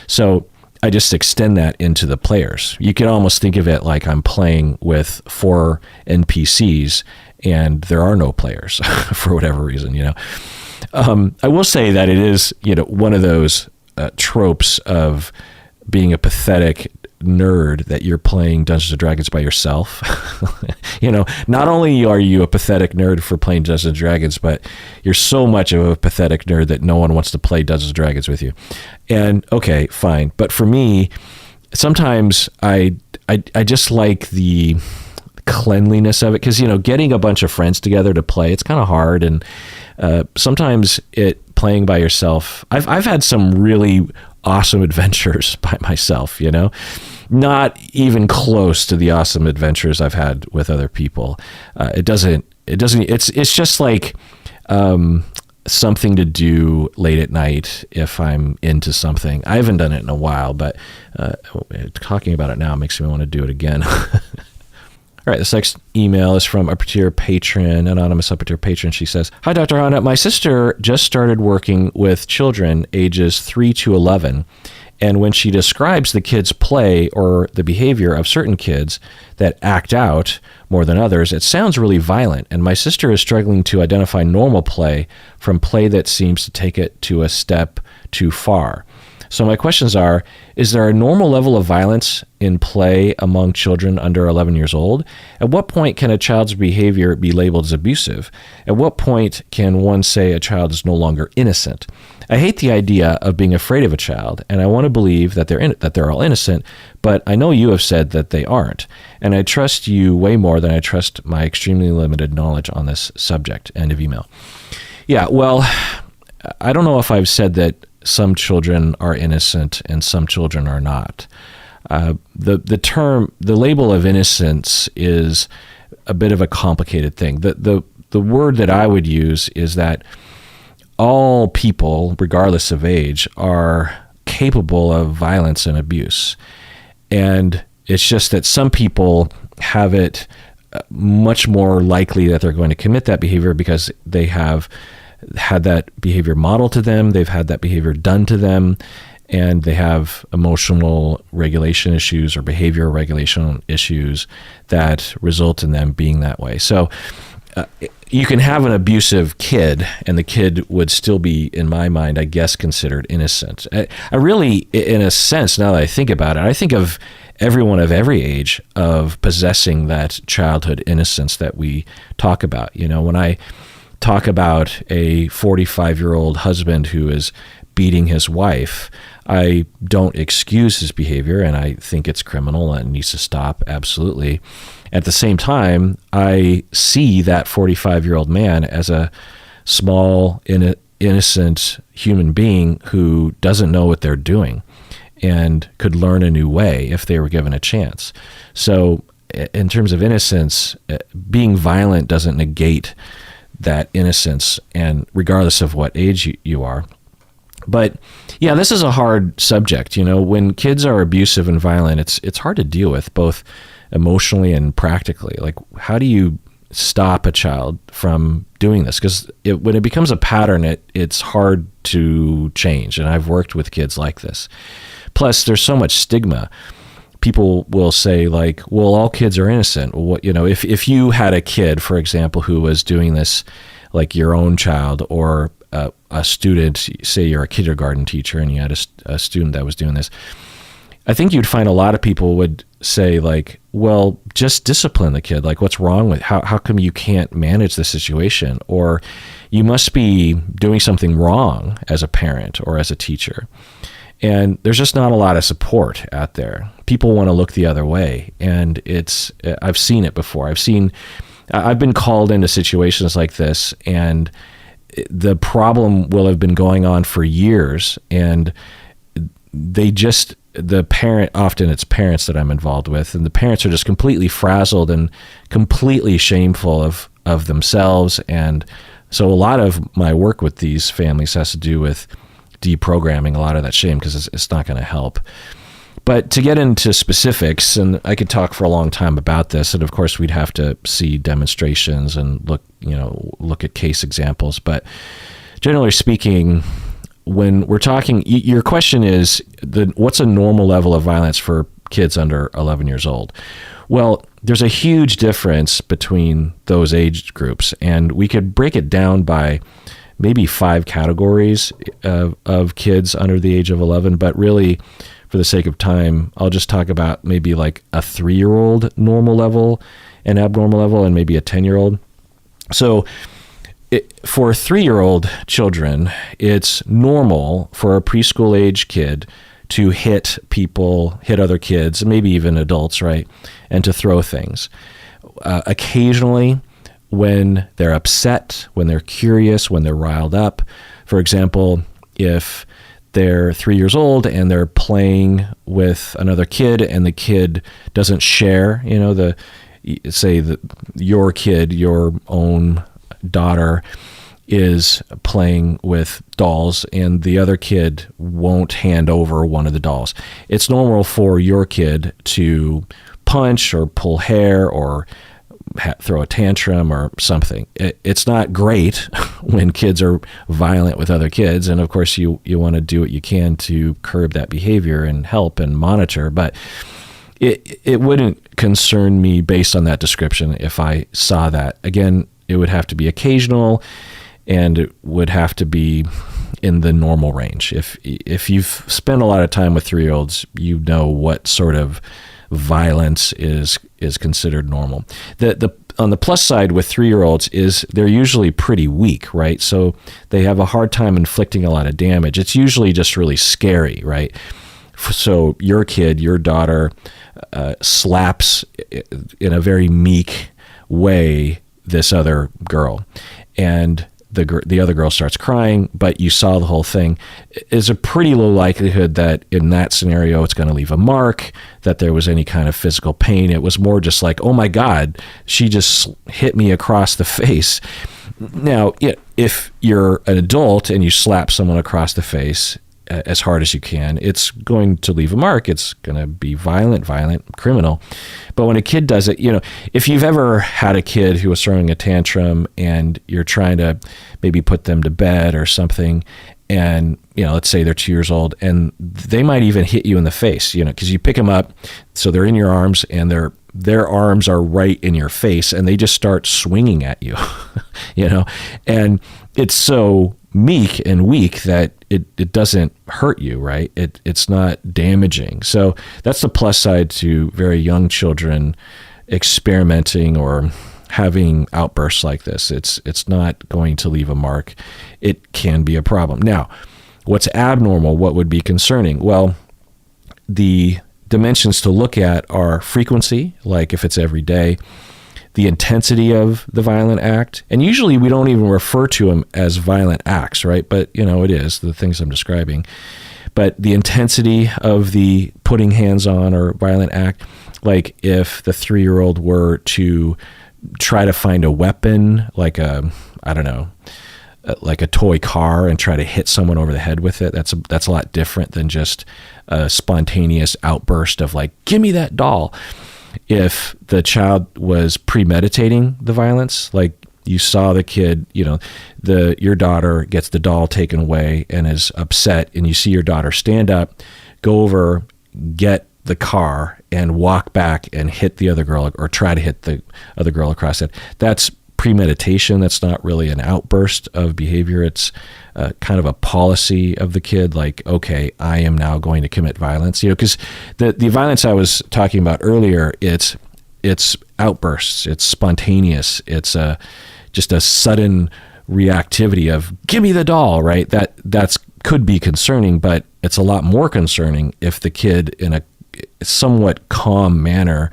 So I just extend that into the players. You can almost think of it like I'm playing with 4 NPCs and there are no players for whatever reason, I will say that it is, one of those tropes of being a pathetic nerd that you're playing Dungeons and Dragons by yourself. Not only are you a pathetic nerd for playing Dungeons and Dragons, but you're so much of a pathetic nerd that no one wants to play Dungeons and Dragons with you. And okay, fine. But for me, sometimes I just like the cleanliness of it, because getting a bunch of friends together to play, it's kind of hard, and sometimes playing by yourself, I've had some really awesome adventures by myself, not even close to the awesome adventures I've had with other people. It's just like something to do late at night if I'm into something. I haven't done it in a while, but talking about it now makes me want to do it again. All right, this next email is from upper-tier patron, anonymous upper-tier patron. She says, "Hi, Dr. Hanna. My sister just started working with children ages 3 to 11, and when she describes the kids' play or the behavior of certain kids that act out more than others, it sounds really violent, and my sister is struggling to identify normal play from play that seems to take it to a step too far. So my questions are, is there a normal level of violence in play among children under 11 years old? At what point can a child's behavior be labeled as abusive? At what point can one say a child is no longer innocent? I hate the idea of being afraid of a child, and I want to believe that they're all innocent, but I know you have said that they aren't, and I trust you way more than I trust my extremely limited knowledge on this subject." End of email. Yeah, well, I don't know if I've said that some children are innocent and some children are not. The label of innocence is a bit of a complicated thing. The word that I would use is that all people, regardless of age, are capable of violence and abuse. And it's just that some people have it much more likely that they're going to commit that behavior because they have had that behavior modeled to them, they've had that behavior done to them, and they have emotional regulation issues or behavior regulation issues that result in them being that way. So you can have an abusive kid, and the kid would still be, in my mind, I guess, considered innocent. I really, in a sense, now that I think about it, I think of everyone of every age of possessing that childhood innocence that we talk about. When I talk about a 45-year-old husband who is beating his wife, I don't excuse his behavior, and I think it's criminal and needs to stop, absolutely. At the same time, I see that 45-year-old man as a small, innocent human being who doesn't know what they're doing and could learn a new way if they were given a chance. So in terms of innocence, being violent doesn't negate that innocence, and regardless of what age you are. But yeah, this is a hard subject. When kids are abusive and violent, it's hard to deal with, both emotionally and practically. Like, how do you stop a child from doing this? Because when it becomes a pattern, it's hard to change. And I've worked with kids like this. Plus, there's so much stigma. People will say, like, well, all kids are innocent. Well, if you had a kid, for example, who was doing this, like your own child or a student, say you're a kindergarten teacher and you had a student that was doing this, I think you'd find a lot of people would say like, well, just discipline the kid. Like, what's wrong with, how come you can't manage the situation? Or you must be doing something wrong as a parent or as a teacher. And there's just not a lot of support out there. People want to look the other way. And I've seen it before. I've been called into situations like this, and the problem will have been going on for years. And the parent, often it's parents that I'm involved with, and the parents are just completely frazzled and completely shameful of themselves. And so a lot of my work with these families has to do with deprogramming a lot of that shame, because it's not going to help. But to get into specifics, and I could talk for a long time about this, and of course we'd have to see demonstrations and look at case examples. But generally speaking, when we're talking, your question is, what's a normal level of violence for kids under 11 years old? Well, there's a huge difference between those age groups, and we could break it down by maybe 5 categories of kids under the age of 11, but really, for the sake of time, I'll just talk about maybe like a 3-year-old normal level, an abnormal level, and maybe a 10-year-old. So for 3-year-old children, it's normal for a preschool age kid to hit people, hit other kids, maybe even adults, right? And to throw things. Occasionally, when they're upset, when they're curious, when they're riled up. For example, if they're 3 years old and they're playing with another kid and the kid doesn't share, your kid, your own daughter is playing with dolls and the other kid won't hand over one of the dolls. It's normal for your kid to punch or pull hair or throw a tantrum or something. It's not great when kids are violent with other kids, and of course you want to do what you can to curb that behavior and help and monitor, but it wouldn't concern me based on that description if I saw that. Again, it would have to be occasional, and it would have to be in the normal range. If you've spent a lot of time with 3-year-olds, you know what sort of violence is considered normal. On the plus side with 3-year-olds is they're usually pretty weak, right? So they have a hard time inflicting a lot of damage. It's usually just really scary, right? So your kid, your daughter, slaps in a very meek way this other girl, and the other girl starts crying, but you saw the whole thing. Is a pretty low likelihood that in that scenario it's going to leave a mark, that there was any kind of physical pain. It was more just like, oh my God, she just hit me across the face. Now, if you're an adult and you slap someone across the face as hard as you can, it's going to leave a mark. It's going to be violent, criminal. But when a kid does it, if you've ever had a kid who was throwing a tantrum and you're trying to maybe put them to bed or something, and, let's say they're 2 years old, and they might even hit you in the face, because you pick them up, so they're in your arms, and their arms are right in your face, and they just start swinging at you, and it's so meek and weak that it doesn't hurt you, right? It's not damaging. So that's the plus side to very young children experimenting or having outbursts like this. It's not going to leave a mark. It can be a problem. Now, what's abnormal? What would be concerning? Well, the dimensions to look at are frequency, like if it's every day, the intensity of the violent act, and usually we don't even refer to them as violent acts, right? But, it is the things I'm describing. But the intensity of the putting hands on or violent act, like if the 3-year-old were to try to find a weapon, like like a toy car, and try to hit someone over the head with it, that's a lot different than just a spontaneous outburst of like, give me that doll. If the child was premeditating the violence, like you saw the kid, your daughter gets the doll taken away and is upset, and you see your daughter stand up, go over, get the car, and walk back and hit the other girl, or try to hit the other girl across it. That's premeditation. That's not really an outburst of behavior. It's kind of a policy of the kid, like, okay, I am now going to commit violence. Because the violence I was talking about earlier, it's outbursts, it's spontaneous, it's just a sudden reactivity of give me the doll, right? That's could be concerning, but it's a lot more concerning if the kid in a somewhat calm manner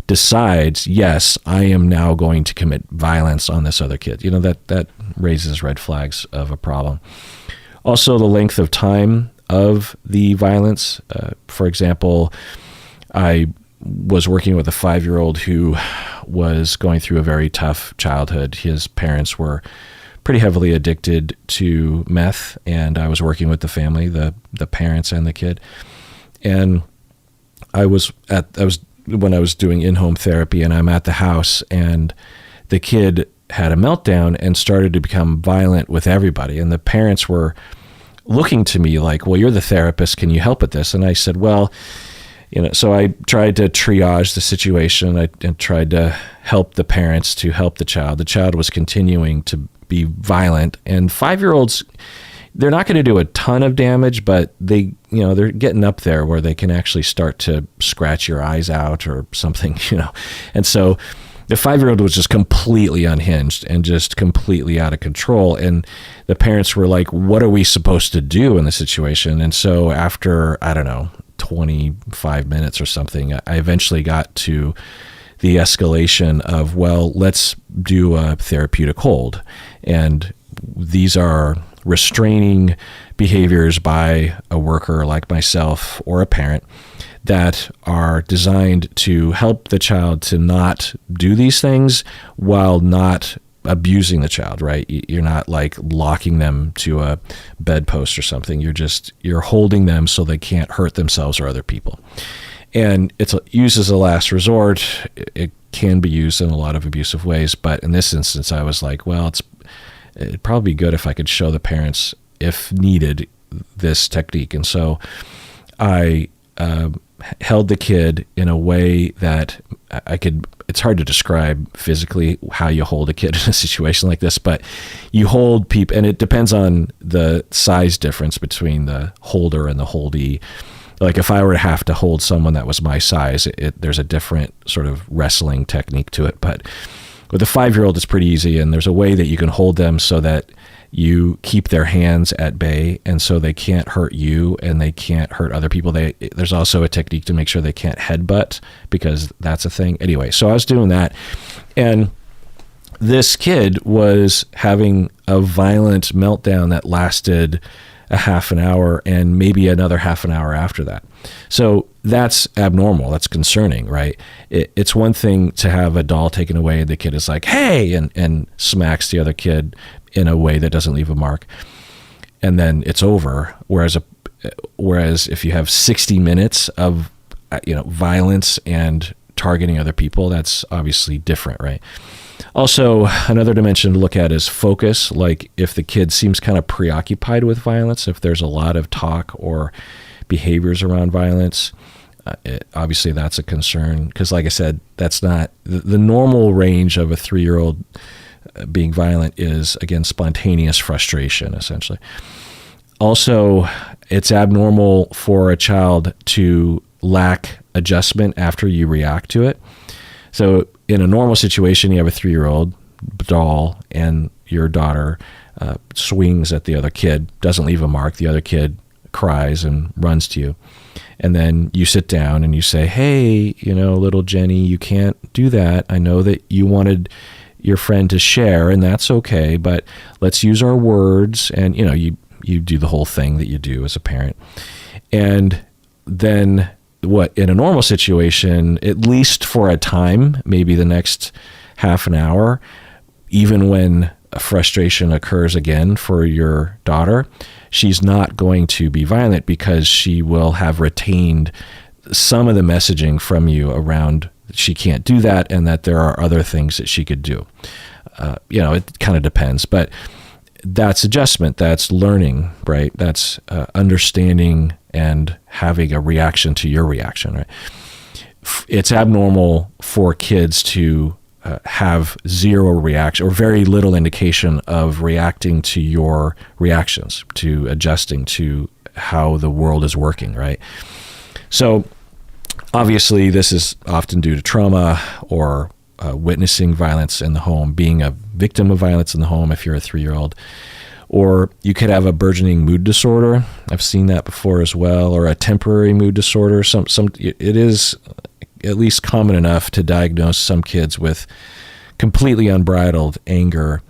decides, yes, I am now going to commit violence on this other kid. That raises red flags of a problem. Also, the length of time of the violence. For example, I was working with a 5-year-old who was going through a very tough childhood. His parents were pretty heavily addicted to meth, and I was working with the family, the parents and the kid. And when I was doing in-home therapy, and I'm at the house, and the kid had a meltdown and started to become violent with everybody. And the parents were looking to me like, well, you're the therapist, can you help with this? And I said, well, so I tried to triage the situation. I tried to help the parents to help the child. The child was continuing to be violent, and 5-year-olds, they're not going to do a ton of damage, but they're getting up there where they can actually start to scratch your eyes out or something, And so the 5-year-old was just completely unhinged and just completely out of control. And the parents were like, what are we supposed to do in this situation? And so after, 25 minutes or something, I eventually got to the escalation of, well, let's do a therapeutic hold. And these are restraining behaviors by a worker like myself or a parent that are designed to help the child to not do these things while not abusing the child, right? You're not like locking them to a bedpost or something. You're holding them so they can't hurt themselves or other people. And it's used as a last resort. It can be used in a lot of abusive ways, but in this instance, I was like, well, it'd probably be good if I could show the parents, if needed, this technique. And so I held the kid in a way that it's hard to describe physically how you hold a kid in a situation like this, but you hold people, and it depends on the size difference between the holder and the holdee. Like if I were to have to hold someone that was my size, there's a different sort of wrestling technique to it. But with a 5-year-old, it's pretty easy, and there's a way that you can hold them so that you keep their hands at bay, and so they can't hurt you and they can't hurt other people. There's also a technique to make sure they can't headbutt, because that's a thing. Anyway, so I was doing that, and this kid was having a violent meltdown that lasted a half an hour and maybe another half an hour after that. So that's abnormal. That's concerning, right? It's one thing to have a doll taken away and the kid is like, hey, and smacks the other kid in a way that doesn't leave a mark, and then it's over. Whereas if you have 60 minutes of violence and targeting other people, that's obviously different, right? Also, another dimension to look at is focus. Like if the kid seems kind of preoccupied with violence, if there's a lot of talk or behaviors around violence, obviously that's a concern. Because like I said, that's not the normal range of a 3-year-old being violent is, again, spontaneous frustration, essentially. Also, it's abnormal for a child to lack adjustment after you react to it. So in a normal situation, you have a 3-year-old doll and your daughter swings at the other kid, doesn't leave a mark. The other kid cries and runs to you. And then you sit down and you say, hey, little Jenny, you can't do that. I know that you wanted your friend to share, and that's okay, but let's use our words. And, you do the whole thing that you do as a parent. And then in a normal situation, at least for a time, maybe the next half an hour, even when a frustration occurs again for your daughter, she's not going to be violent because she will have retained some of the messaging from you around she can't do that and that there are other things that she could do. It kind of depends, but that's adjustment, that's learning, right? That's understanding and having a reaction to your reaction, right? It's abnormal for kids to have zero reaction or very little indication of reacting to your reactions, to adjusting to how the world is working, right? So obviously this is often due to trauma or witnessing violence in the home, being a victim of violence in the home if you're a 3-year-old. Or you could have a burgeoning mood disorder. I've seen that before as well, or a temporary mood disorder. It is at least common enough to diagnose some kids with completely unbridled anger,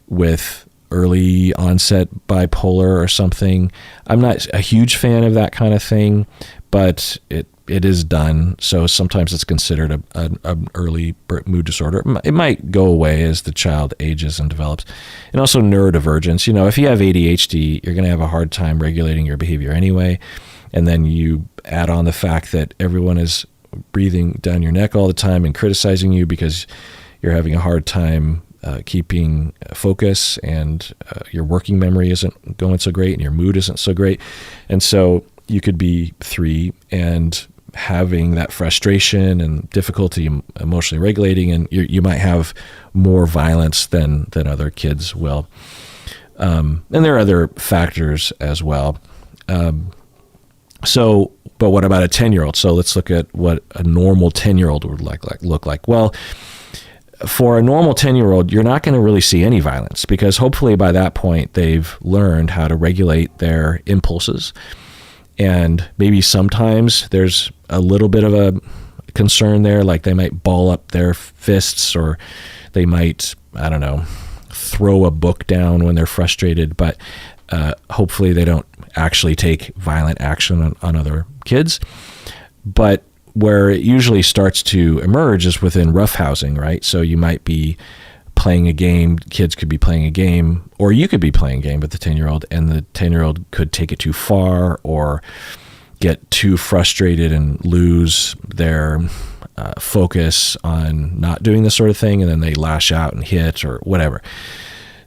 with early onset bipolar or something. I'm not a huge fan of that kind of thing, but it is done. So sometimes it's considered an early mood disorder. It might go away as the child ages and develops. And also neurodivergence. If you have ADHD, you're going to have a hard time regulating your behavior anyway. And then you add on the fact that everyone is breathing down your neck all the time and criticizing you because you're having a hard time keeping focus, and your working memory isn't going so great and your mood isn't so great. And so you could be 3 and having that frustration and difficulty emotionally regulating, and you might have more violence than other kids will. And there are other factors as well. But what about a 10-year-old? So let's look at what a normal 10-year-old would look like. Well, for a normal 10-year-old, you're not going to really see any violence, because hopefully by that point they've learned how to regulate their impulses. And maybe sometimes there's a little bit of a concern there, like they might ball up their fists, or they might, I don't know, throw a book down when they're frustrated, but hopefully they don't actually take violent action on other kids. But where it usually starts to emerge is within roughhousing, right? So you might be playing a game, kids could be playing a game, or you could be playing a game with the 10-year-old, and the 10-year-old could take it too far or get too frustrated and lose their focus on not doing this sort of thing, and then they lash out and hit or whatever.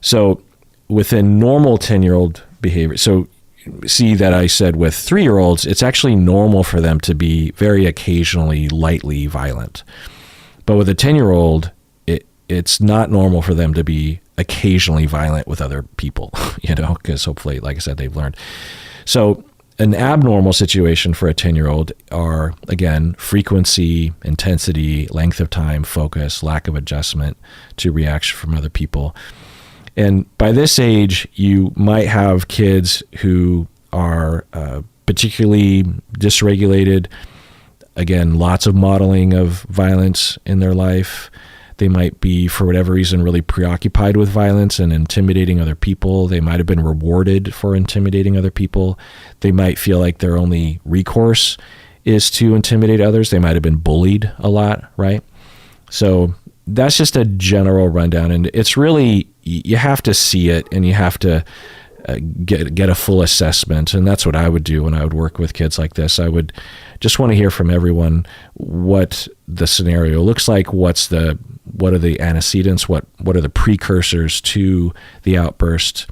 So within normal 10-year-old behavior, so see that I said with 3-year-olds, it's actually normal for them to be very occasionally lightly violent. But with a 10-year-old, it's not normal for them to be occasionally violent with other people, because hopefully, like I said, they've learned. So an abnormal situation for a 10-year-old are, again, frequency, intensity, length of time, focus, lack of adjustment to reaction from other people. And by this age, you might have kids who are particularly dysregulated. Again, lots of modeling of violence in their life. They might be, for whatever reason, really preoccupied with violence and intimidating other people. They might have been rewarded for intimidating other people. They might feel like their only recourse is to intimidate others. They might have been bullied a lot, right? So that's just a general rundown. And it's really, you have to see it, and you have to get a full assessment. And that's what I would do when I would work with kids like this. I would just want to hear from everyone what the scenario looks like, what are the antecedents, what are the precursors to the outburst.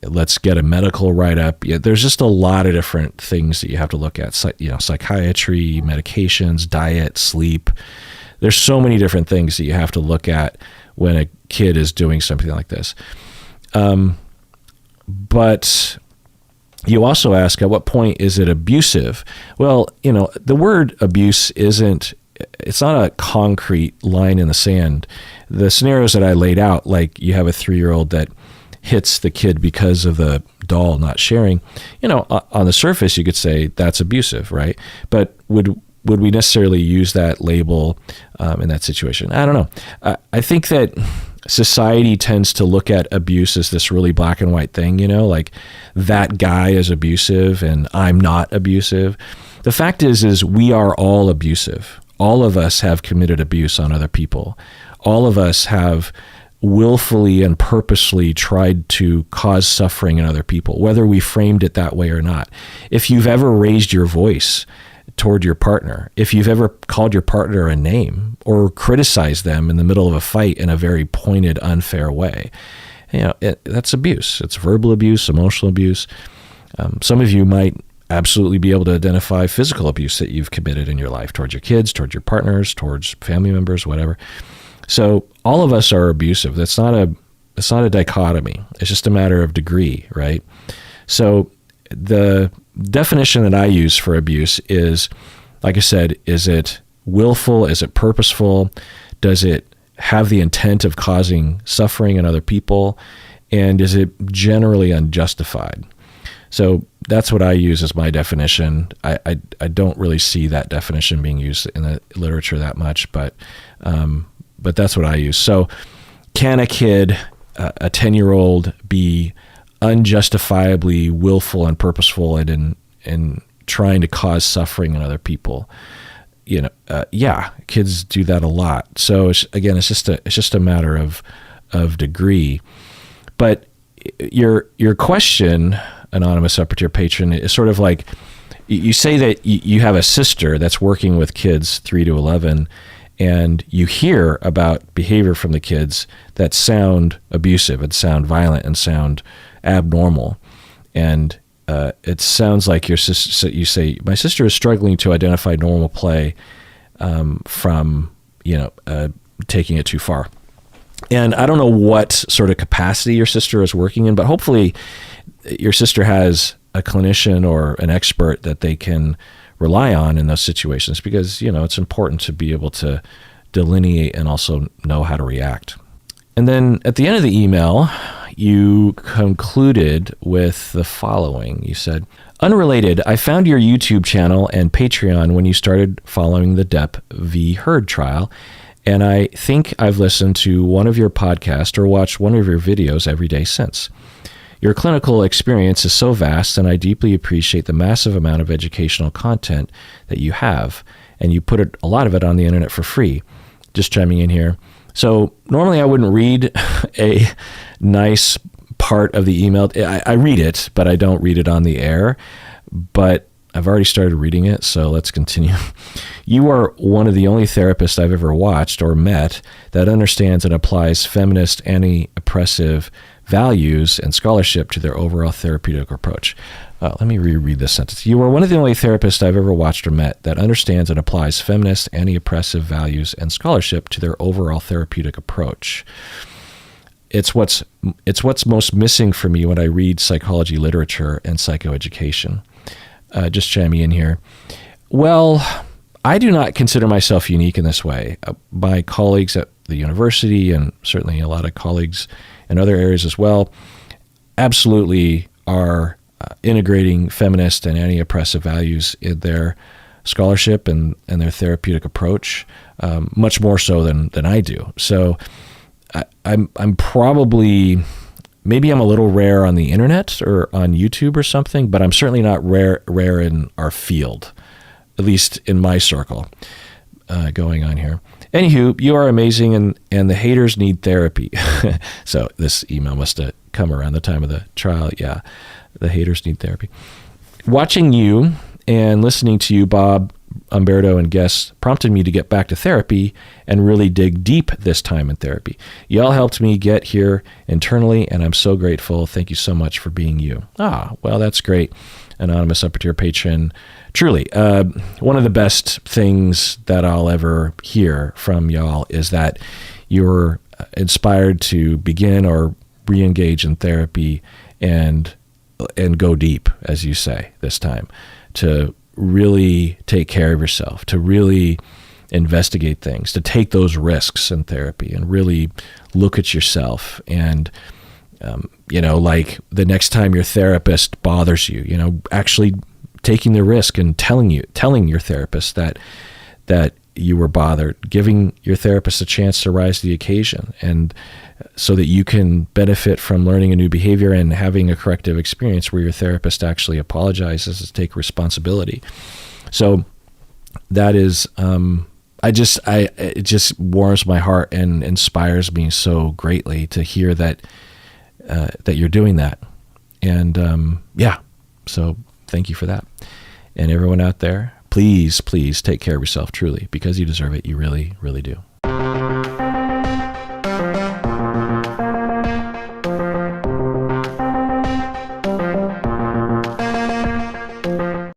Let's get a medical write-up. There's just a lot of different things that you have to look at, psychiatry, medications, diet, sleep. There's so many different things that you have to look at when a kid is doing something like this. But you also ask, at what point is it abusive? Well, the word abuse it's not a concrete line in the sand. The scenarios that I laid out, like you have a 3-year-old that hits the kid because of the doll not sharing, on the surface you could say that's abusive, right? But would we necessarily use that label in that situation? I don't know. I think that society tends to look at abuse as this really black and white thing, like that guy is abusive and I'm not abusive. The fact is we are all abusive. All of us have committed abuse on other people. All of us have willfully and purposely tried to cause suffering in other people, whether we framed it that way or not. If you've ever raised your voice toward your partner, if you've ever called your partner a name or criticized them in the middle of a fight in a very pointed, unfair way, that's abuse. It's verbal abuse, emotional abuse. Some of you might absolutely be able to identify physical abuse that you've committed in your life towards your kids, towards your partners, towards family members, whatever. So all of us are abusive. It's not a dichotomy. It's just a matter of degree, right? So the definition that I use for abuse is, like I said, is it willful? Is it purposeful? Does it have the intent of causing suffering in other people? And is it generally unjustified? So that's what I use as my definition. I don't really see that definition being used in the literature that much, but that's what I use. So can a kid, a 10-year-old, be unjustifiably willful and purposeful and in trying to cause suffering in other people? Yeah, kids do that a lot. So it's just a matter of degree. But your question, anonymous upper tier patron, is sort of like, you say that you have a sister that's working with kids 3 to 11, and you hear about behavior from the kids that sound abusive and sound violent and sound abnormal. And it sounds like your sister, you say, my sister is struggling to identify normal play from taking it too far. And I don't know what sort of capacity your sister is working in, but hopefully your sister has a clinician or an expert that they can rely on in those situations, because, it's important to be able to delineate and also know how to react. And then at the end of the email, you concluded with the following. You said, unrelated, I found your YouTube channel and Patreon when you started following the Depp v. Heard trial, and I think I've listened to one of your podcasts or watched one of your videos every day since. Your clinical experience is so vast, and I deeply appreciate the massive amount of educational content that you have, and you put a lot of it on the internet for free. Just chiming in here. So normally I wouldn't read a nice part of the email. I read it, but I don't read it on the air. But I've already started reading it, so let's continue. You are one of the only therapists I've ever watched or met that understands and applies feminist, anti-oppressive values and scholarship to their overall therapeutic approach. Let me reread this sentence. You are one of the only therapists I've ever watched or met that understands and applies feminist, anti-oppressive values and scholarship to their overall therapeutic approach. It's what's most missing for me when I read psychology literature and psychoeducation. Just chiming in here. Well, I do not consider myself unique in this way. My colleagues at the university, and certainly a lot of colleagues in other areas as well, absolutely are integrating feminist and anti-oppressive values in their scholarship and their therapeutic approach, much more so than I do. So I'm probably, maybe I'm a little rare on the internet or on YouTube or something, but I'm certainly not rare in our field, at least in my circle going on here. Anywho, you are amazing, and the haters need therapy. So this email must have come around the time of the trial. Yeah, the haters need therapy. Watching you and listening to you, Bob, Umberto, and guests prompted me to get back to therapy and really dig deep this time in therapy. Y'all helped me get here internally, and I'm so grateful. Thank you so much for being you. Well, that's great. Anonymous upper tier patron. Truly, one of the best things that I'll ever hear from y'all is that you're inspired to begin or re-engage in therapy and go deep, as you say this time, to really take care of yourself, to really investigate things, to take those risks in therapy and really look at yourself. And like the next time your therapist bothers you, actually taking the risk and telling your therapist that you were bothered, giving your therapist a chance to rise to the occasion, and so that you can benefit from learning a new behavior and having a corrective experience where your therapist actually apologizes and take responsibility. So that is, it just warms my heart and inspires me so greatly to hear that you're doing that. And so thank you for that. And everyone out there, please take care of yourself, truly, because you deserve it. You really, really do.